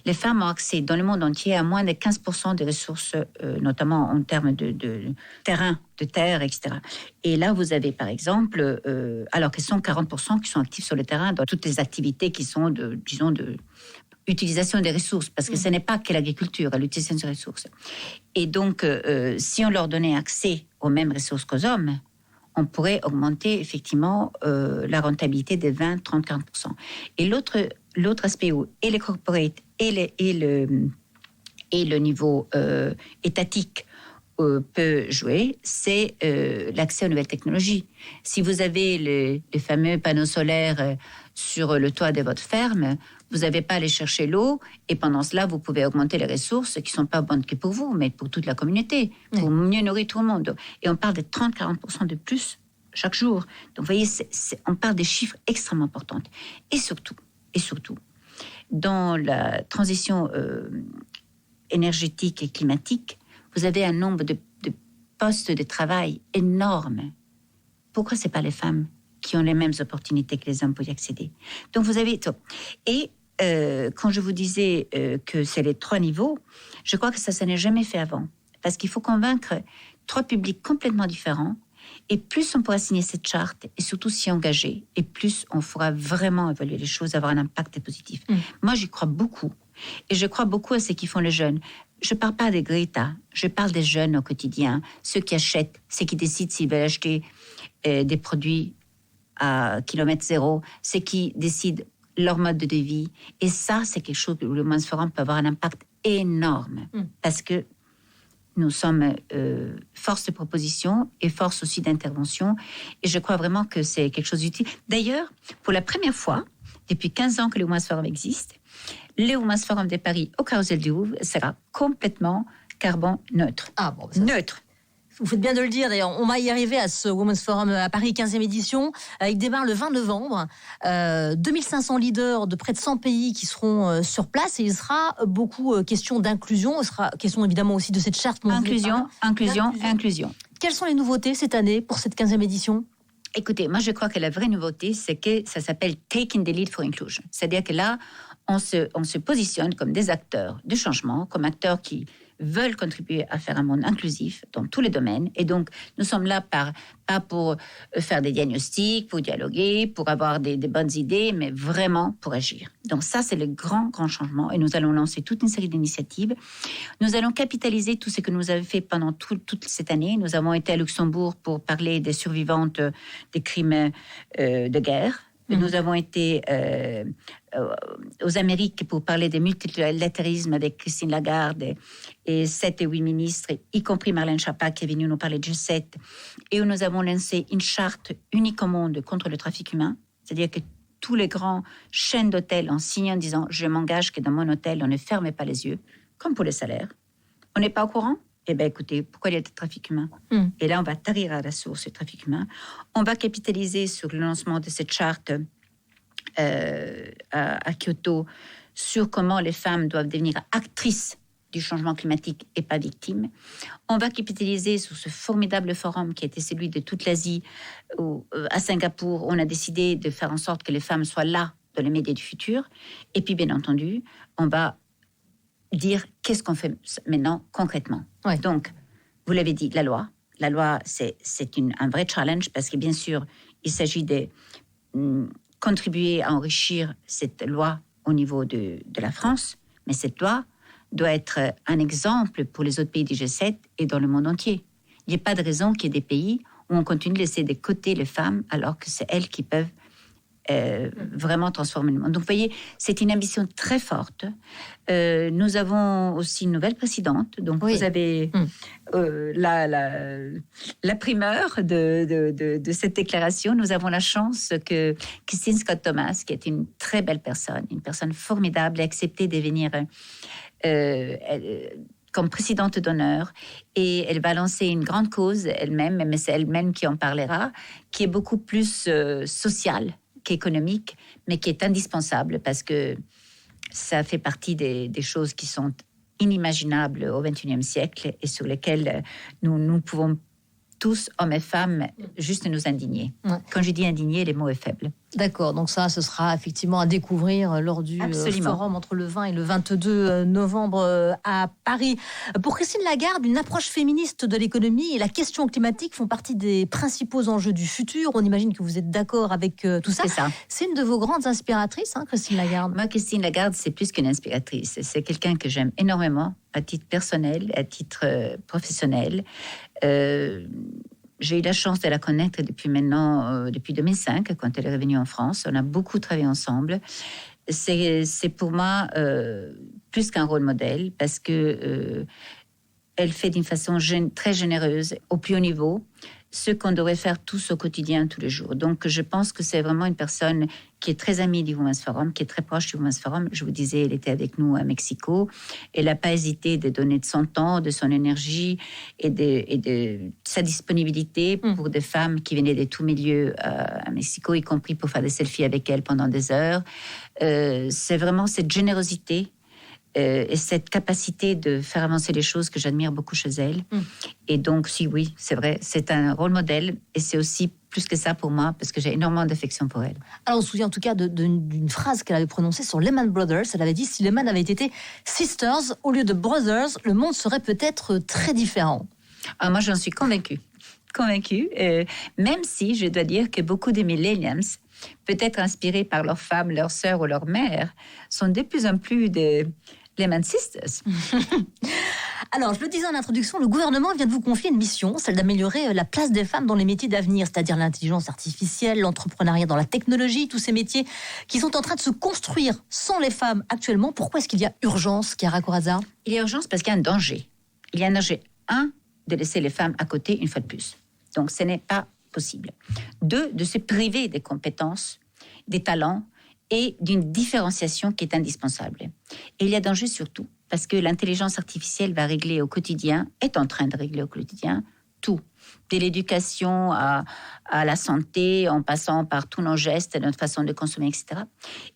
Les femmes ont accès dans le monde entier à moins de 15% des ressources, notamment en termes de terrain, de terre, etc. Et là, vous avez par exemple, alors qu'elles sont 40% qui sont actifs sur le terrain dans toutes les activités qui sont de utilisation des ressources, parce que ce n'est pas que l'agriculture, l'utilisation des ressources. Et donc, si on leur donnait accès aux mêmes ressources qu'aux hommes, on pourrait augmenter effectivement la rentabilité de 20, 30, 40%. Et l'autre aspect où et les corporates et le niveau étatique peut jouer, c'est l'accès aux nouvelles technologies. Si vous avez les fameux panneaux solaires sur le toit de votre ferme, Vous n'avez pas à aller chercher l'eau et pendant cela, vous pouvez augmenter les ressources qui ne sont pas bonnes que pour vous, mais pour toute la communauté, pour mieux nourrir tout le monde. Et on parle de 30-40% de plus chaque jour. Donc, vous voyez, on parle des chiffres extrêmement importants. Et surtout, dans la transition énergétique et climatique, vous avez un nombre de postes de travail énorme. Pourquoi ce n'est pas les femmes qui ont les mêmes opportunités que les hommes pour y accéder? Donc, vous avez... Et quand je vous disais que c'est les 3 niveaux, je crois que ça n'est jamais fait avant. Parce qu'il faut convaincre 3 publics complètement différents. Et plus on pourra signer cette charte et surtout s'y engager, et plus on fera vraiment évoluer les choses, avoir un impact positif. Moi, j'y crois beaucoup. Et je crois beaucoup à ce qu'ils font les jeunes. Je ne parle pas des Greta, je parle des jeunes au quotidien, ceux qui achètent, ceux qui décident s'ils veulent acheter des produits à kilomètre zéro, ceux qui décident leur mode de vie. Et ça, c'est quelque chose où le Women's Forum peut avoir un impact énorme. Parce que nous sommes force de proposition et force aussi d'intervention. Et je crois vraiment que c'est quelque chose d'utile. D'ailleurs, pour la première fois, depuis 15 ans que le Women's Forum existe, le Women's Forum de Paris au Carrousel du Louvre sera complètement carbone neutre. Ah bon, ça, neutre. Vous faites bien de le dire, d'ailleurs. On va y arriver à ce Women's Forum à Paris, 15e édition. Il démarre le 20 novembre. 2500 leaders de près de 100 pays qui seront sur place. Et il sera beaucoup question d'inclusion. Il sera question évidemment aussi de cette charte. Inclusion. Quelles sont les nouveautés cette année pour cette 15e édition ? Écoutez, moi je crois que la vraie nouveauté, c'est que ça s'appelle Taking the Lead for Inclusion. C'est-à-dire que là, on se positionne comme des acteurs de changement, comme acteurs qui veulent contribuer à faire un monde inclusif dans tous les domaines. Et donc, nous sommes là pas pour faire des diagnostics, pour dialoguer, pour avoir des bonnes idées, mais vraiment pour agir. Donc ça, c'est le grand changement. Et nous allons lancer toute une série d'initiatives. Nous allons capitaliser tout ce que nous avons fait pendant toute cette année. Nous avons été à Luxembourg pour parler des survivantes des crimes de guerre. Nous avons été aux Amériques pour parler des multilatéralismes avec Christine Lagarde et 7 et 8 ministres, y compris Marlène Schiappa qui est venue nous parler de G7, et où nous avons lancé une charte unique au monde contre le trafic humain. C'est-à-dire que tous les grands chaînes d'hôtels ont signé en disant « Je m'engage que dans mon hôtel, on ne ferme pas les yeux », comme pour les salaires. On n'est pas au courant ? Eh bien, écoutez, pourquoi il y a du trafic humain ? Et là, on va tarir à la source le trafic humain. On va capitaliser sur le lancement de cette charte à Kyoto sur comment les femmes doivent devenir actrices du changement climatique et pas victimes. On va capitaliser sur ce formidable forum qui a été celui de toute l'Asie. À Singapour, on a décidé de faire en sorte que les femmes soient là dans les médias du futur. Et puis, bien entendu, on va dire qu'est-ce qu'on fait maintenant concrètement. Ouais. Donc, vous l'avez dit, la loi. La loi, c'est un vrai challenge parce que bien sûr, il s'agit de contribuer à enrichir cette loi au niveau de la France, mais cette loi doit être un exemple pour les autres pays du G7 et dans le monde entier. Il n'y a pas de raison qu'il y ait des pays où on continue de laisser de côté les femmes alors que c'est elles qui peuvent vraiment transformer le monde. Donc, vous voyez, c'est une ambition très forte. Nous avons aussi une nouvelle présidente. Donc, vous avez la primeur de cette déclaration. Nous avons la chance que Christine Scott Thomas, qui est une très belle personne, une personne formidable, ait accepté de venir comme présidente d'honneur, et elle va lancer une grande cause elle-même, mais c'est elle-même qui en parlera, qui est beaucoup plus sociale qu'économique, mais qui est indispensable parce que ça fait partie des choses qui sont inimaginables au XXIe siècle et sur lesquelles nous pouvons tous, hommes et femmes, juste nous indigner. Ouais. Quand je dis indigner, le mot est faible. D'accord, donc ça, ce sera effectivement à découvrir lors du forum entre le 20 et le 22 novembre à Paris. Pour Christine Lagarde, une approche féministe de l'économie et la question climatique font partie des principaux enjeux du futur. On imagine que vous êtes d'accord avec tout ça. C'est ça. C'est une de vos grandes inspiratrices, Christine Lagarde. Moi, Christine Lagarde, c'est plus qu'une inspiratrice. C'est quelqu'un que j'aime énormément, à titre personnel, à titre professionnel. J'ai eu la chance de la connaître depuis 2005, quand elle est revenue en France. On a beaucoup travaillé ensemble. C'est pour moi plus qu'un rôle modèle, parce que elle fait d'une façon très généreuse, au plus haut niveau, ce qu'on devrait faire tous au quotidien, tous les jours. Donc, je pense que c'est vraiment une personne qui est très amie du Women's Forum, qui est très proche du Women's Forum. Je vous disais, elle était avec nous à Mexico. Elle n'a pas hésité de donner de son temps, de son énergie et de sa disponibilité pour des femmes qui venaient de tous milieux à Mexico, y compris pour faire des selfies avec elle pendant des heures. C'est vraiment cette générosité et cette capacité de faire avancer les choses que j'admire beaucoup chez elle. Et donc, oui, c'est vrai, c'est un rôle modèle et c'est aussi plus que ça pour moi parce que j'ai énormément d'affection pour elle. Alors, on se souvient en tout cas d'une phrase qu'elle avait prononcée sur Lehman Brothers. Elle avait dit, si Lehman avait été Sisters au lieu de Brothers, le monde serait peut-être très différent. Ah, moi, j'en suis convaincue, même si je dois dire que beaucoup de millennials, peut-être inspirés par leurs femmes, leurs sœurs ou leurs mères, sont de plus en plus des Lehman Sisters. Alors, je le disais en introduction, le gouvernement vient de vous confier une mission, celle d'améliorer la place des femmes dans les métiers d'avenir, c'est-à-dire l'intelligence artificielle, l'entrepreneuriat dans la technologie, tous ces métiers qui sont en train de se construire sans les femmes actuellement. Pourquoi est-ce qu'il y a urgence, Chiara Corazza ? Il y a urgence parce qu'il y a un danger. Il y a un danger, de laisser les femmes à côté une fois de plus. Donc, ce n'est pas possible. 2, de se priver des compétences, des talents et d'une différenciation qui est indispensable. Et il y a danger surtout parce que l'intelligence artificielle va régler au quotidien, est en train de régler au quotidien, tout. De l'éducation à la santé, en passant par tous nos gestes, notre façon de consommer, etc.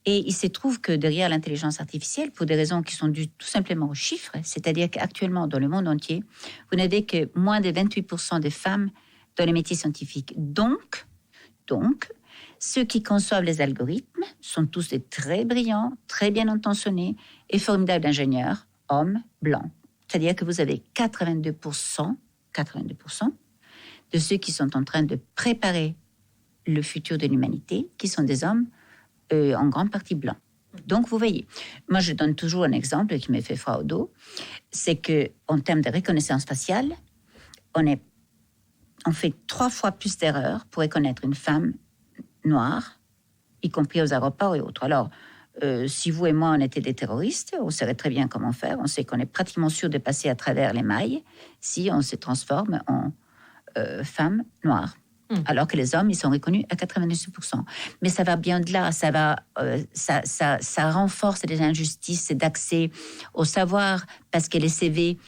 Et il se trouve que derrière l'intelligence artificielle, pour des raisons qui sont dues tout simplement aux chiffres, c'est-à-dire qu'actuellement, dans le monde entier, vous n'avez que moins de 28% des femmes dans les métiers scientifiques. Donc, ceux qui conçoivent les algorithmes sont tous des très brillants, très bien intentionnés et formidables ingénieurs, hommes, blancs. C'est-à-dire que vous avez 82% de ceux qui sont en train de préparer le futur de l'humanité, qui sont des hommes en grande partie blancs. Donc, vous voyez, moi, je donne toujours un exemple qui me fait froid au dos, c'est qu'en termes de reconnaissance faciale, on fait 3 fois plus d'erreurs pour reconnaître une femme noire, y compris aux aéroports et autres. Alors, si vous et moi, on était des terroristes, on saurait très bien comment faire. On sait qu'on est pratiquement sûr de passer à travers les mailles si on se transforme en femme noire. Alors que les hommes, ils sont reconnus à 99%. Mais ça va bien au-delà, ça renforce les injustices d'accès au savoir, parce que les CV,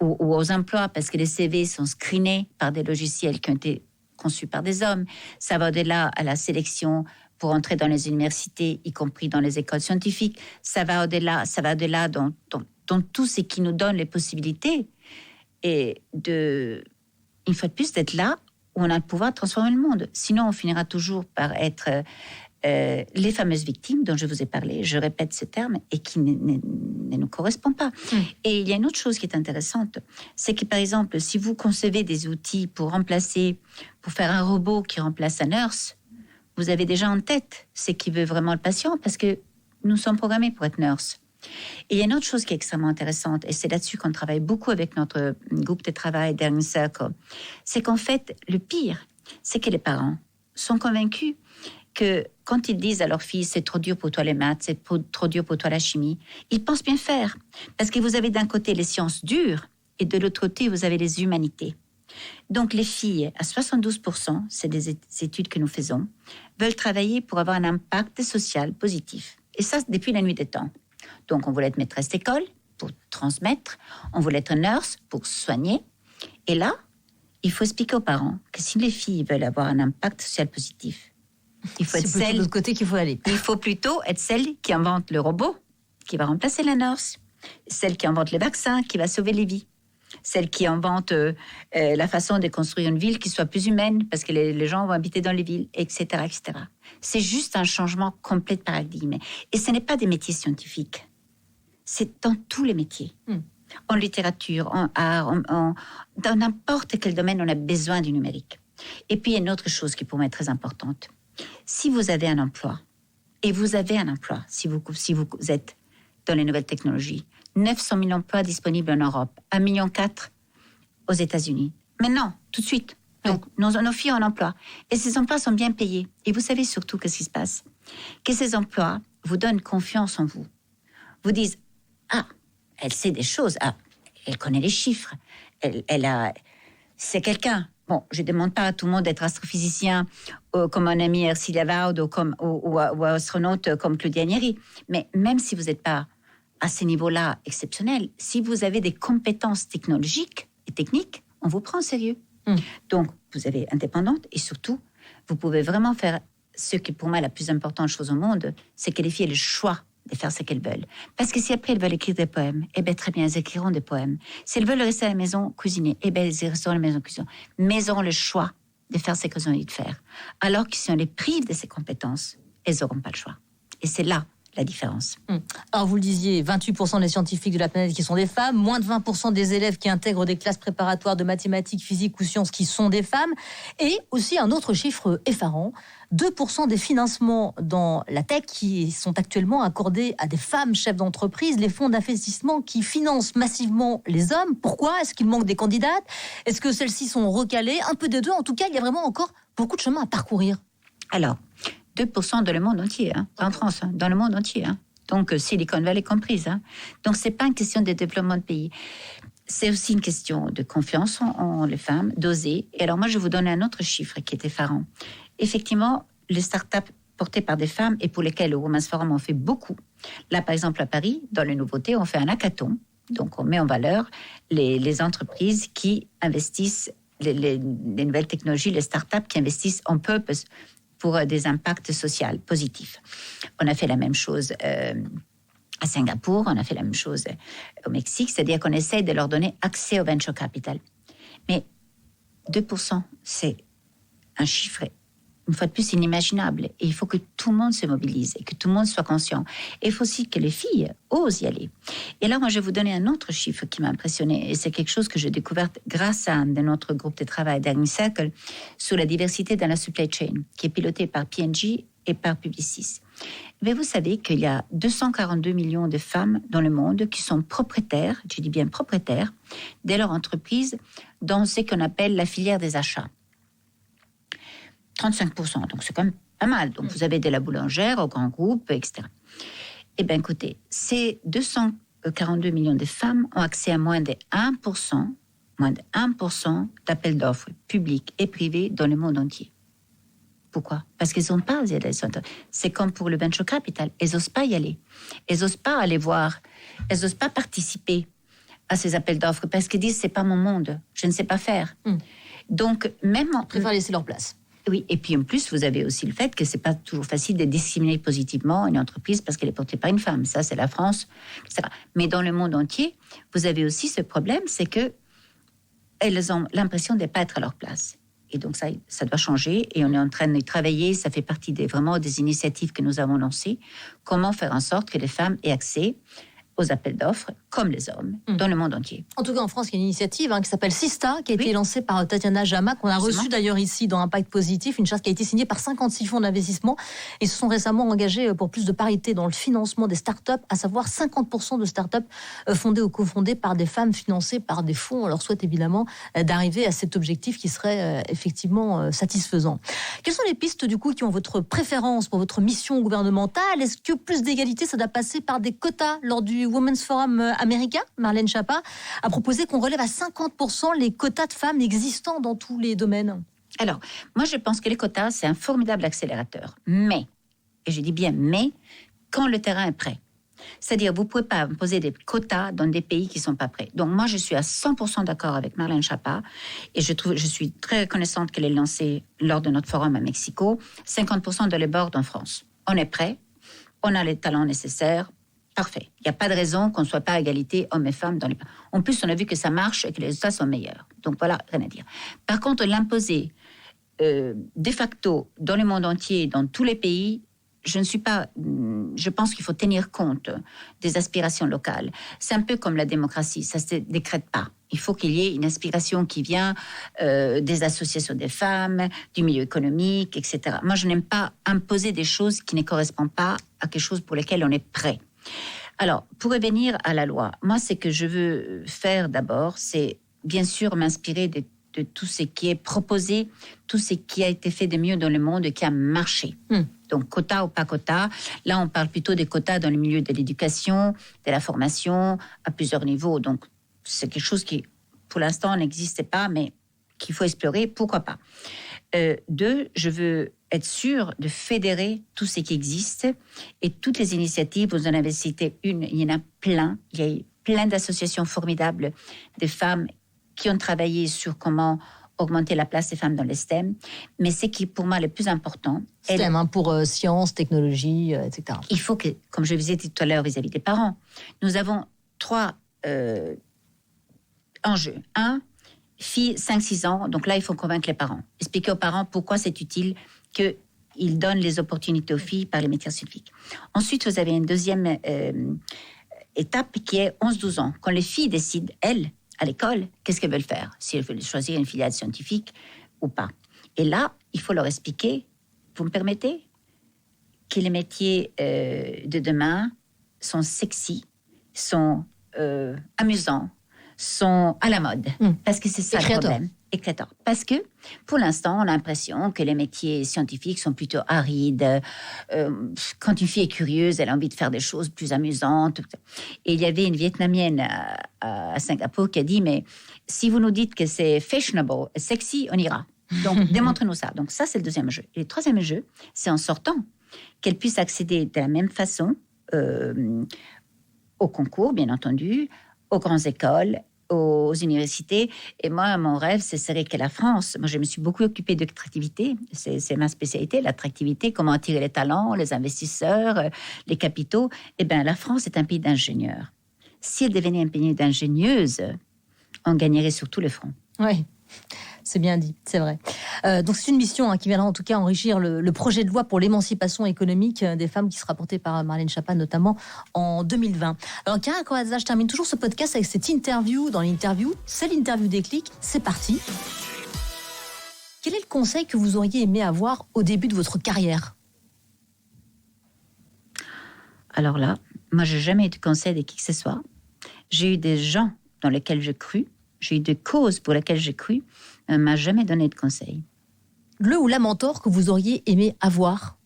ou aux emplois, parce que les CV sont screenés par des logiciels qui ont été conçus par des hommes. Ça va au-delà à la sélection pour entrer dans les universités, y compris dans les écoles scientifiques. Ça va au-delà dans tout ce qui nous donne les possibilités et une fois de plus, d'être là où on a le pouvoir de transformer le monde. Sinon, on finira toujours par être les fameuses victimes dont je vous ai parlé. Je répète ce terme et qui ne nous correspond pas. Et il y a une autre chose qui est intéressante, c'est que, par exemple, si vous concevez des outils pour faire un robot qui remplace un nurse, vous avez déjà en tête ce qui veut vraiment le patient, parce que nous sommes programmés pour être nurse. Et il y a une autre chose qui est extrêmement intéressante, et c'est là-dessus qu'on travaille beaucoup avec notre groupe de travail Daring Circle, c'est qu'en fait, le pire, c'est que les parents sont convaincus que quand ils disent à leur fille « c'est trop dur pour toi les maths, c'est trop dur pour toi la chimie », ils pensent bien faire. Parce que vous avez d'un côté les sciences dures, et de l'autre côté, vous avez les humanités. Donc les filles, à 72%, c'est des études que nous faisons, veulent travailler pour avoir un impact social positif. Et ça, depuis la nuit des temps. Donc, on voulait être maîtresse d'école pour transmettre, on voulait être nurse pour soigner. Et là, il faut expliquer aux parents que si les filles veulent avoir un impact social positif, il faut être de l'autre côté qu'il faut aller. Il faut plutôt être celle qui invente le robot qui va remplacer la nurse, celle qui invente le vaccin qui va sauver les vies, celle qui invente la façon de construire une ville qui soit plus humaine parce que les gens vont habiter dans les villes, etc., etc. C'est juste un changement complet de paradigme. Et ce n'est pas des métiers scientifiques. C'est dans tous les métiers. En littérature, en art, dans n'importe quel domaine, on a besoin du numérique. Et puis, il y a une autre chose qui pour moi est très importante. Si vous avez un emploi, et vous avez un emploi, si vous êtes dans les nouvelles technologies, 900 000 emplois disponibles en Europe, 1,4 million aux États-Unis. Maintenant, tout de suite. Donc, nos filles ont un emploi. Et ces emplois sont bien payés. Et vous savez surtout qu'est-ce qui se passe? Que ces emplois vous donnent confiance en vous. Vous disent, elle sait des choses. Elle connaît les chiffres. C'est quelqu'un. bon, je ne demande pas à tout le monde d'être astrophysicien comme mon ami Ercilia Vaud ou astronaute comme Claudia Agnelli. Mais même si vous n'êtes pas à ce niveau-là exceptionnel, si vous avez des compétences technologiques et techniques, on vous prend au sérieux. Donc, vous êtes indépendante et surtout, vous pouvez vraiment faire ce qui, pour moi, est la plus importante chose au monde, c'est que les filles aient le choix de faire ce qu'elles veulent. Parce que si après elles veulent écrire des poèmes, eh bien très bien, elles écriront des poèmes. Si elles veulent rester à la maison cuisiner, eh bien elles resteront à la maison cuisiner. Mais elles auront le choix de faire ce qu'elles ont envie de faire. Alors que si on les prive de ces compétences, elles n'auront pas le choix. Et c'est là la différence. Alors vous le disiez, 28% des scientifiques de la planète qui sont des femmes, moins de 20% des élèves qui intègrent des classes préparatoires de mathématiques, physique ou sciences qui sont des femmes, et aussi un autre chiffre effarant, 2% des financements dans la tech qui sont actuellement accordés à des femmes chefs d'entreprise, les fonds d'investissement qui financent massivement les hommes. Pourquoi ? Est-ce qu'il manque des candidates ? Est-ce que celles-ci sont recalées ? Un peu des deux. En tout cas, il y a vraiment encore beaucoup de chemin à parcourir. Alors, 2% dans le monde entier, en France, dans le monde entier. Donc, Silicon Valley comprise. Donc, ce n'est pas une question de développement de pays. C'est aussi une question de confiance en les femmes, d'oser. Et alors, moi, je vais vous donner un autre chiffre qui est effarant. Effectivement, les startups portées par des femmes et pour lesquelles le Women's Forum en fait beaucoup. Là, par exemple, à Paris, dans les nouveautés, on fait un hackathon. Donc, on met en valeur les entreprises qui investissent les nouvelles technologies, les startups qui investissent en purpose pour des impacts sociaux positifs. On a fait la même chose à Singapour, on a fait la même chose au Mexique, c'est-à-dire qu'on essaie de leur donner accès au venture capital. Mais 2%, c'est un chiffre, une fois de plus, inimaginable. Et il faut que tout le monde se mobilise et que tout le monde soit conscient. Et il faut aussi que les filles osent y aller. Et là, moi, je vais vous donner un autre chiffre qui m'a impressionné. Et c'est quelque chose que j'ai découvert grâce à un de notre groupe de travail Dining Circle sur la diversité dans la supply chain, qui est piloté par P&G et par Publicis. Mais vous savez qu'il y a 242 millions de femmes dans le monde qui sont propriétaires, je dis bien propriétaires, de leur entreprise dans ce qu'on appelle la filière des achats. 35%, donc c'est quand même pas mal. Donc vous avez de la boulangère au grand groupe, etc. Eh bien écoutez, ces 242 millions de femmes ont accès à moins de 1% d'appels d'offres publics et privés dans le monde entier. Pourquoi ? Parce qu'elles n'ont pas. C'est comme pour le venture capital. Elles n'osent pas y aller. Elles n'osent pas aller voir. Elles n'osent pas participer à ces appels d'offres parce qu'elles disent c'est pas mon monde. Je ne sais pas faire. Donc même on préfère laisser leur place. Oui, et puis en plus, vous avez aussi le fait que c'est pas toujours facile de discriminer positivement une entreprise parce qu'elle est portée par une femme. Ça, c'est la France, etc. Mais dans le monde entier, vous avez aussi ce problème, c'est que elles ont l'impression de ne pas être à leur place. Et donc ça doit changer et on est en train de travailler, ça fait partie vraiment des initiatives que nous avons lancées. Comment faire en sorte que les femmes aient accès aux appels d'offres, comme les hommes, dans le monde entier. En tout cas, en France, il y a une initiative qui s'appelle Sista, qui a été lancée par Tatiana Jama, qu'on a reçue d'ailleurs ici dans Impact Positif, une charte qui a été signée par 56 fonds d'investissement. Ils se sont récemment engagés pour plus de parité dans le financement des startups, à savoir 50% de startups fondées ou cofondées par des femmes, financées par des fonds. On leur souhaite évidemment d'arriver à cet objectif qui serait effectivement satisfaisant. Quelles sont les pistes, du coup, qui ont votre préférence pour votre mission gouvernementale ? Est-ce que plus d'égalité, ça doit passer par des quotas lors du Women's Forum américain? Marlène Schiappa a proposé qu'on relève à 50% les quotas de femmes existants dans tous les domaines. Alors, moi je pense que les quotas, c'est un formidable accélérateur. Mais, et je dis bien mais, quand le terrain est prêt. C'est-à-dire, vous ne pouvez pas imposer des quotas dans des pays qui ne sont pas prêts. Donc moi, je suis à 100% d'accord avec Marlène Schiappa et je suis très reconnaissante qu'elle ait lancé lors de notre forum à Mexico 50% de les boards en France. On est prêt, on a les talents nécessaires. Parfait. Il n'y a pas de raison qu'on ne soit pas à égalité hommes et femmes dans les... En plus, on a vu que ça marche et que les résultats sont meilleurs. Donc voilà, rien à dire. Par contre, l'imposer de facto dans le monde entier, dans tous les pays, je pense qu'il faut tenir compte des aspirations locales. C'est un peu comme la démocratie, ça ne se décrète pas. Il faut qu'il y ait une aspiration qui vient des associations des femmes, du milieu économique, etc. Moi, je n'aime pas imposer des choses qui ne correspondent pas à quelque chose pour lequel on est prêt. Alors, pour revenir à la loi, moi, ce que je veux faire d'abord, c'est bien sûr m'inspirer de tout ce qui est proposé, tout ce qui a été fait de mieux dans le monde et qui a marché. Donc, quota ou pas quota, là, on parle plutôt des quotas dans le milieu de l'éducation, de la formation, à plusieurs niveaux. Donc, c'est quelque chose qui, pour l'instant, n'existait pas, mais qu'il faut explorer, pourquoi pas. 2, je veux être sûre de fédérer tout ce qui existe et toutes les initiatives. Vous en avez cité une, il y en a plein. Il y a eu plein d'associations formidables de femmes qui ont travaillé sur comment augmenter la place des femmes dans les STEM. Mais ce qui est pour moi le plus important... STEM, pour sciences, technologies, etc. Il faut que, comme je vous ai dit tout à l'heure vis-à-vis des parents, nous avons 3 enjeux. 1, filles 5-6 ans, donc là, il faut convaincre les parents. Expliquer aux parents pourquoi c'est utile qu'ils donnent les opportunités aux filles par les métiers scientifiques. Ensuite, vous avez une deuxième étape qui est 11-12 ans. Quand les filles décident, elles, à l'école, qu'est-ce qu'elles veulent faire, si elles veulent choisir une filière scientifique ou pas. Et là, il faut leur expliquer, vous me permettez, que les métiers de demain sont sexy, sont amusants, sont à la mode. Parce que c'est ça le problème. Éclatant. Parce que, pour l'instant, on a l'impression que les métiers scientifiques sont plutôt arides. Quand une fille est curieuse, elle a envie de faire des choses plus amusantes. Et il y avait une Vietnamienne à Singapour qui a dit, mais si vous nous dites que c'est fashionable, sexy, on ira. Donc, démontrez-nous ça. Donc, ça, c'est le deuxième jeu. Et le troisième jeu, c'est en sortant qu'elle puisse accéder de la même façon au concours, bien entendu, aux grandes écoles, aux universités. Et moi, mon rêve, ce serait que la France... Moi, je me suis beaucoup occupée de l'attractivité. C'est ma spécialité, l'attractivité, comment attirer les talents, les investisseurs, les capitaux. Eh bien, la France est un pays d'ingénieurs. Si elle devenait un pays d'ingénieuses, on gagnerait sur tous les fronts. Oui. C'est bien dit, c'est vrai. Donc c'est une mission qui viendra en tout cas enrichir le projet de loi pour l'émancipation économique des femmes qui sera porté par Marlène Schiappa notamment en 2020. Alors Chiara Corazza, je termine toujours ce podcast avec cette interview. Dans l'interview, c'est l'interview déclic, c'est parti. Quel est le conseil que vous auriez aimé avoir au début de votre carrière ? Alors là, moi j'ai jamais eu de conseil de qui que ce soit. J'ai eu des gens dans lesquels j'ai cru, j'ai eu des causes pour lesquelles j'ai cru, mais on ne m'a jamais donné de conseil. Le ou la mentor que vous auriez aimé avoir ?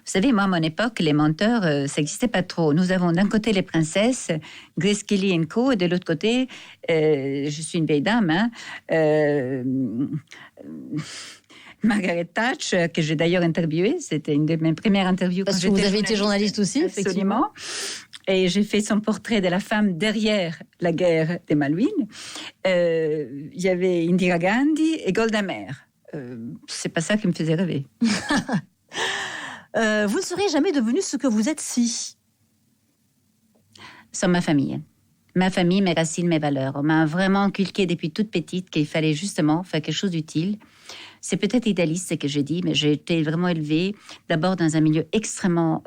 Vous savez, moi, à mon époque, les menteurs, ça n'existait pas trop. Nous avons d'un côté les princesses, Grace Kelly & Co, et de l'autre côté, je suis une vieille dame, Margaret Thatcher, que j'ai d'ailleurs interviewée. C'était une de mes premières interviews. Parce que vous avez été journaliste aussi, effectivement. Et j'ai fait son portrait de la femme derrière la guerre des Malouines. Il y avait Indira Gandhi et Golda Meir. C'est pas ça qui me faisait rêver. Vous ne seriez jamais devenu ce que vous êtes si. Sans ma famille. Ma famille, mes racines, mes valeurs. On m'a vraiment inculqué depuis toute petite qu'il fallait justement faire quelque chose d'utile. C'est peut-être idéaliste ce que je dis, mais j'ai été vraiment élevée d'abord dans un milieu extrêmement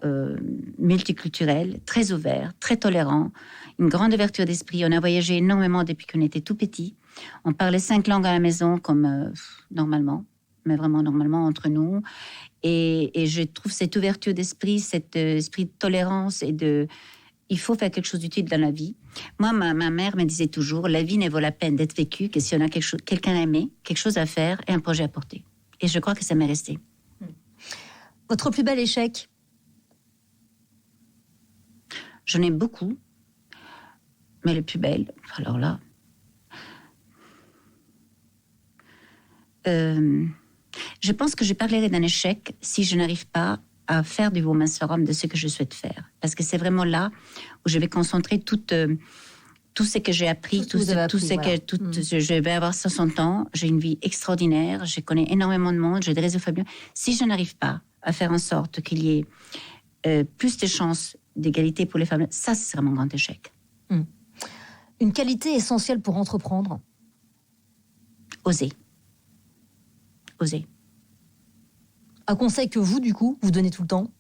multiculturel, très ouvert, très tolérant, une grande ouverture d'esprit. On a voyagé énormément depuis qu'on était tout petit. On parlait 5 langues à la maison comme normalement, mais vraiment normalement entre nous. Et je trouve cette ouverture d'esprit, cet esprit de tolérance et de... Il faut faire quelque chose d'utile dans la vie. Moi, ma mère me disait toujours, la vie ne vaut la peine d'être vécue que si on a quelqu'un à aimer, quelque chose à faire et un projet à porter. Et je crois que ça m'est resté. Votre plus bel échec ? J'en ai beaucoup, mais le plus bel, alors là... je pense que je parlerai d'un échec si je n'arrive pas à faire du Women's Forum de ce que je souhaite faire. Parce que c'est vraiment là où je vais concentrer tout ce que j'ai appris, je vais avoir 60 ans, j'ai une vie extraordinaire, je connais énormément de monde, j'ai des réseaux fabuleux. Si je n'arrive pas à faire en sorte qu'il y ait plus de chances d'égalité pour les femmes, ça, ce sera mon grand échec. Une qualité essentielle pour entreprendre ? Oser. Oser. Un conseil que vous, du coup, vous donnez tout le temps ?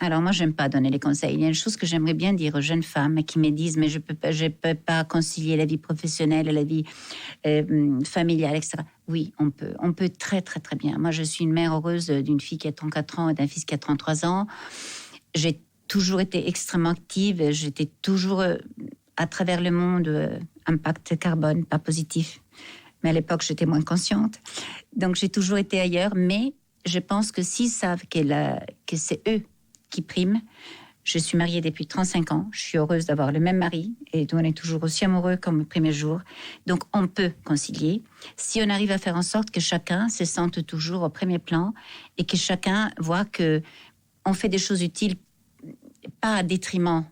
Alors, moi, j'aime pas donner les conseils. Il y a une chose que j'aimerais bien dire aux jeunes femmes qui me disent « mais je peux pas concilier la vie professionnelle et la vie familiale, etc. » Oui, on peut très, très, très bien. Moi, je suis une mère heureuse d'une fille qui a 34 ans et d'un fils qui a 33 ans. J'ai toujours été extrêmement active. J'étais toujours, à travers le monde, impact carbone, pas positif. Mais à l'époque, j'étais moins consciente. Donc, j'ai toujours été ailleurs, mais... Je pense que s'ils savent que c'est eux qui priment, Je suis mariée depuis 35 ans. Je suis heureuse d'avoir le même mari et on est toujours aussi amoureux comme le premier jour. Donc, on peut concilier si on arrive à faire en sorte que chacun se sente toujours au premier plan et que chacun voit que on fait des choses utiles, pas à détriment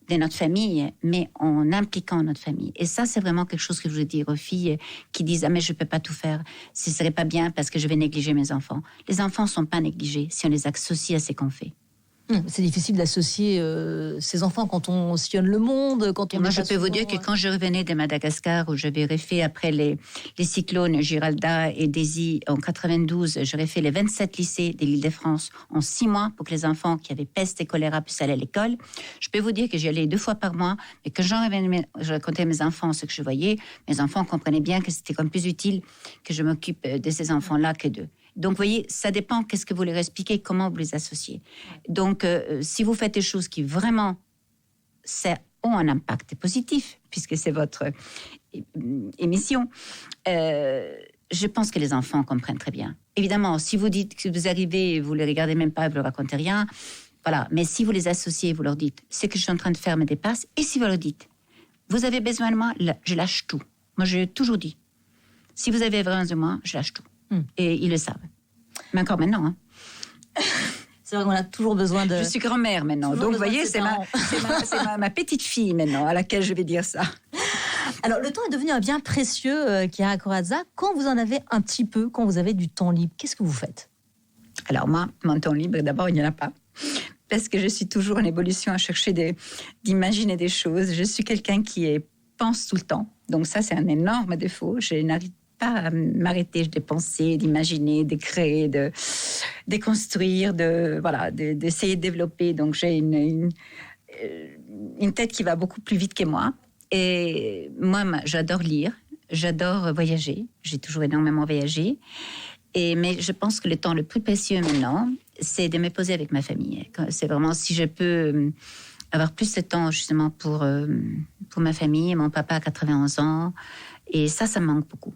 de notre famille, mais en impliquant notre famille. Et ça, c'est vraiment quelque chose que je voulais dire aux filles qui disent « Ah, mais je ne peux pas tout faire. Ce ne serait pas bien parce que je vais négliger mes enfants. » Les enfants ne sont pas négligés si on les associe à ce qu'on fait. C'est difficile d'associer ces enfants quand on sillonne le monde, quand on. Moi, je peux vous dire que quand je revenais de Madagascar, où j'avais refait après les cyclones Giralda et Daisy en 92, j'aurais fait les 27 lycées de l'Île-de-France en 6 mois pour que les enfants qui avaient peste et choléra puissent aller à l'école. Je peux vous dire que j'y allais 2 fois par mois, mais quand je racontais à mes enfants ce que je voyais, mes enfants comprenaient bien que c'était comme plus utile que je m'occupe de ces enfants-là que d'eux. Donc, vous voyez, ça dépend qu'est-ce que vous leur expliquez, comment vous les associez. Donc, si vous faites des choses qui vraiment ont un impact positif, puisque c'est votre émission, je pense que les enfants comprennent très bien. Évidemment, si vous dites que vous arrivez et vous ne les regardez même pas, vous ne leur racontez rien, voilà. Mais si vous les associez, vous leur dites, ce que je suis en train de faire me dépasse, et si vous leur dites, vous avez besoin de moi, je lâche tout. Moi, j'ai toujours dit, si vous avez besoin de moi, je lâche tout. Et ils le savent. Mais encore maintenant. Hein. C'est vrai qu'on a toujours besoin de... Je suis grand-mère maintenant. Toujours donc, vous voyez, c'est ma petite fille maintenant à laquelle je vais dire ça. Alors, le temps est devenu un bien précieux, Chiara Corazza. Quand vous en avez un petit peu, quand vous avez du temps libre, qu'est-ce que vous faites ? Alors, moi, mon temps libre, d'abord, il n'y en a pas. Parce que je suis toujours en évolution à chercher d'imaginer des choses. Je suis quelqu'un qui pense tout le temps. Donc, ça, c'est un énorme défaut. Je n'arrive pas à m'arrêter de penser, d'imaginer, de créer, de construire, d'essayer de développer. Donc, j'ai une tête qui va beaucoup plus vite que moi. Et moi, j'adore lire, j'adore voyager. J'ai toujours énormément voyagé. Mais je pense que le temps le plus précieux maintenant, c'est de me poser avec ma famille. C'est vraiment, si je peux avoir plus de temps justement pour ma famille. Mon papa a 91 ans. Et ça me manque beaucoup.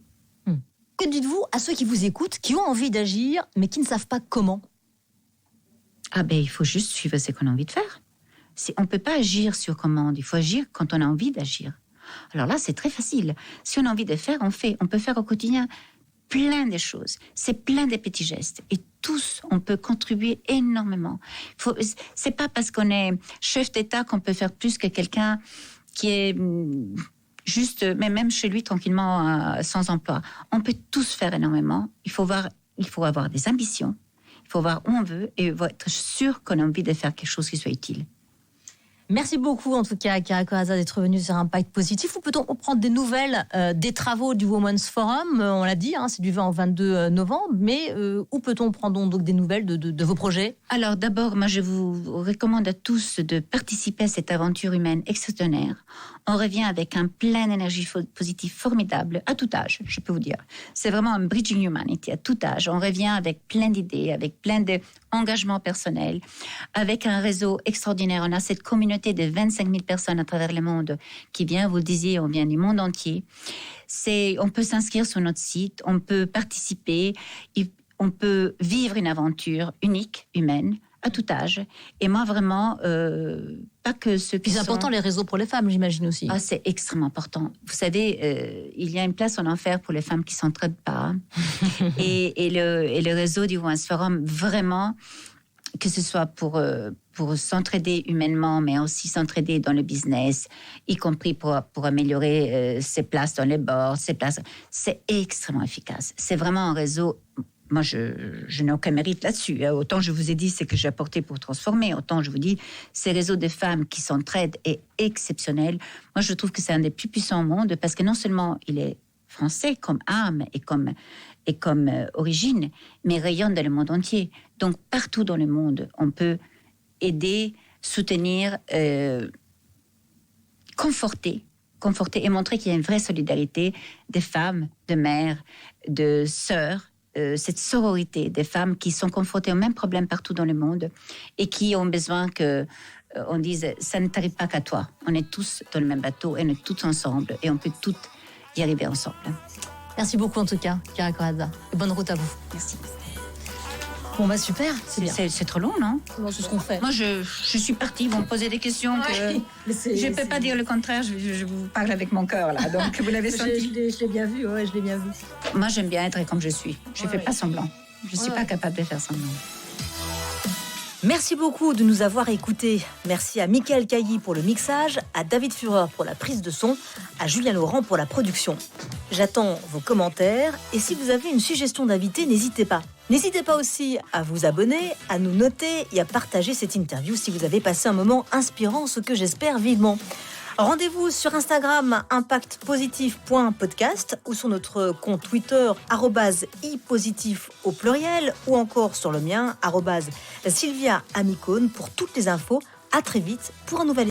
Que dites-vous à ceux qui vous écoutent, qui ont envie d'agir, mais qui ne savent pas comment ? Ah ben, il faut juste suivre ce qu'on a envie de faire. On ne peut pas agir sur commande, il faut agir quand on a envie d'agir. Alors là, c'est très facile. Si on a envie de faire, on fait. On peut faire au quotidien plein de choses. C'est plein de petits gestes. Et tous, on peut contribuer énormément. C'est pas parce qu'on est chef d'État qu'on peut faire plus que quelqu'un qui est... juste, mais même chez lui, tranquillement, sans emploi. On peut tous faire énormément. Il faut avoir des ambitions. Il faut voir où on veut et être sûr qu'on a envie de faire quelque chose qui soit utile. Merci beaucoup, en tout cas, Chiara Corazza, d'être venue sur Impact Positif. Où peut-on prendre des nouvelles des travaux du Women's Forum ? On l'a dit, c'est du 20 au 22 novembre. Mais où peut-on prendre donc des nouvelles de vos projets ? Alors, d'abord, moi, je vous recommande à tous de participer à cette aventure humaine extraordinaire. On revient avec un plein d'énergie positive formidable, à tout âge, je peux vous dire. C'est vraiment un bridging humanity, à tout âge. On revient avec plein d'idées, avec plein d'engagements personnels, avec un réseau extraordinaire. On a cette communauté de 25 000 personnes à travers le monde qui vient, vous le disiez, on vient du monde entier. On peut s'inscrire sur notre site, on peut participer, on peut vivre une aventure unique, humaine, à tout âge. Et moi, vraiment, pas que ceux qui sont... C'est important, les réseaux pour les femmes, j'imagine aussi. Ah, c'est extrêmement important. Vous savez, il y a une place en enfer pour les femmes qui ne s'entraident pas. et le réseau du Women's Forum, vraiment, que ce soit pour s'entraider humainement, mais aussi s'entraider dans le business, y compris pour améliorer ses places dans les boards, c'est extrêmement efficace. C'est vraiment un réseau... Moi, je n'ai aucun mérite là-dessus. Autant je vous ai dit ce que j'ai apporté pour transformer, autant je vous dis, ces réseaux de femmes qui s'entraident est exceptionnel. Moi, je trouve que c'est un des plus puissants au monde parce que non seulement il est français comme âme et comme origine, mais rayonne dans le monde entier. Donc, partout dans le monde, on peut aider, soutenir, conforter et montrer qu'il y a une vraie solidarité des femmes, de mères, de sœurs, cette sororité des femmes qui sont confrontées aux mêmes problèmes partout dans le monde et qui ont besoin qu'on dise « ça ne t'arrive pas qu'à toi, on est tous dans le même bateau et on est tous ensemble et on peut toutes y arriver ensemble ». Merci beaucoup en tout cas, Chiara Corazza. Et bonne route à vous. Merci. Bon, bah super, c'est bien. C'est trop long, non? Non, c'est ce qu'on fait. Moi, je suis partie. Ils vont me poser des questions que je ne peux pas dire le contraire. Je vous parle avec mon cœur, là. Donc, vous l'avez senti. Je l'ai bien vu, je l'ai bien vu. Moi, j'aime bien être comme je suis. Je ne fais pas semblant. Je ne suis pas capable de faire semblant. Merci beaucoup de nous avoir écoutés. Merci à Michael Cailly pour le mixage, à David Führer pour la prise de son, à Julien Laurent pour la production. J'attends vos commentaires et si vous avez une suggestion d'invité, n'hésitez pas. N'hésitez pas aussi à vous abonner, à nous noter et à partager cette interview si vous avez passé un moment inspirant, ce que j'espère vivement. Rendez-vous sur Instagram impactpositif.podcast ou sur notre compte Twitter @ipositif au pluriel ou encore sur le mien @Sylvia Amicone pour toutes les infos. À très vite pour un nouvel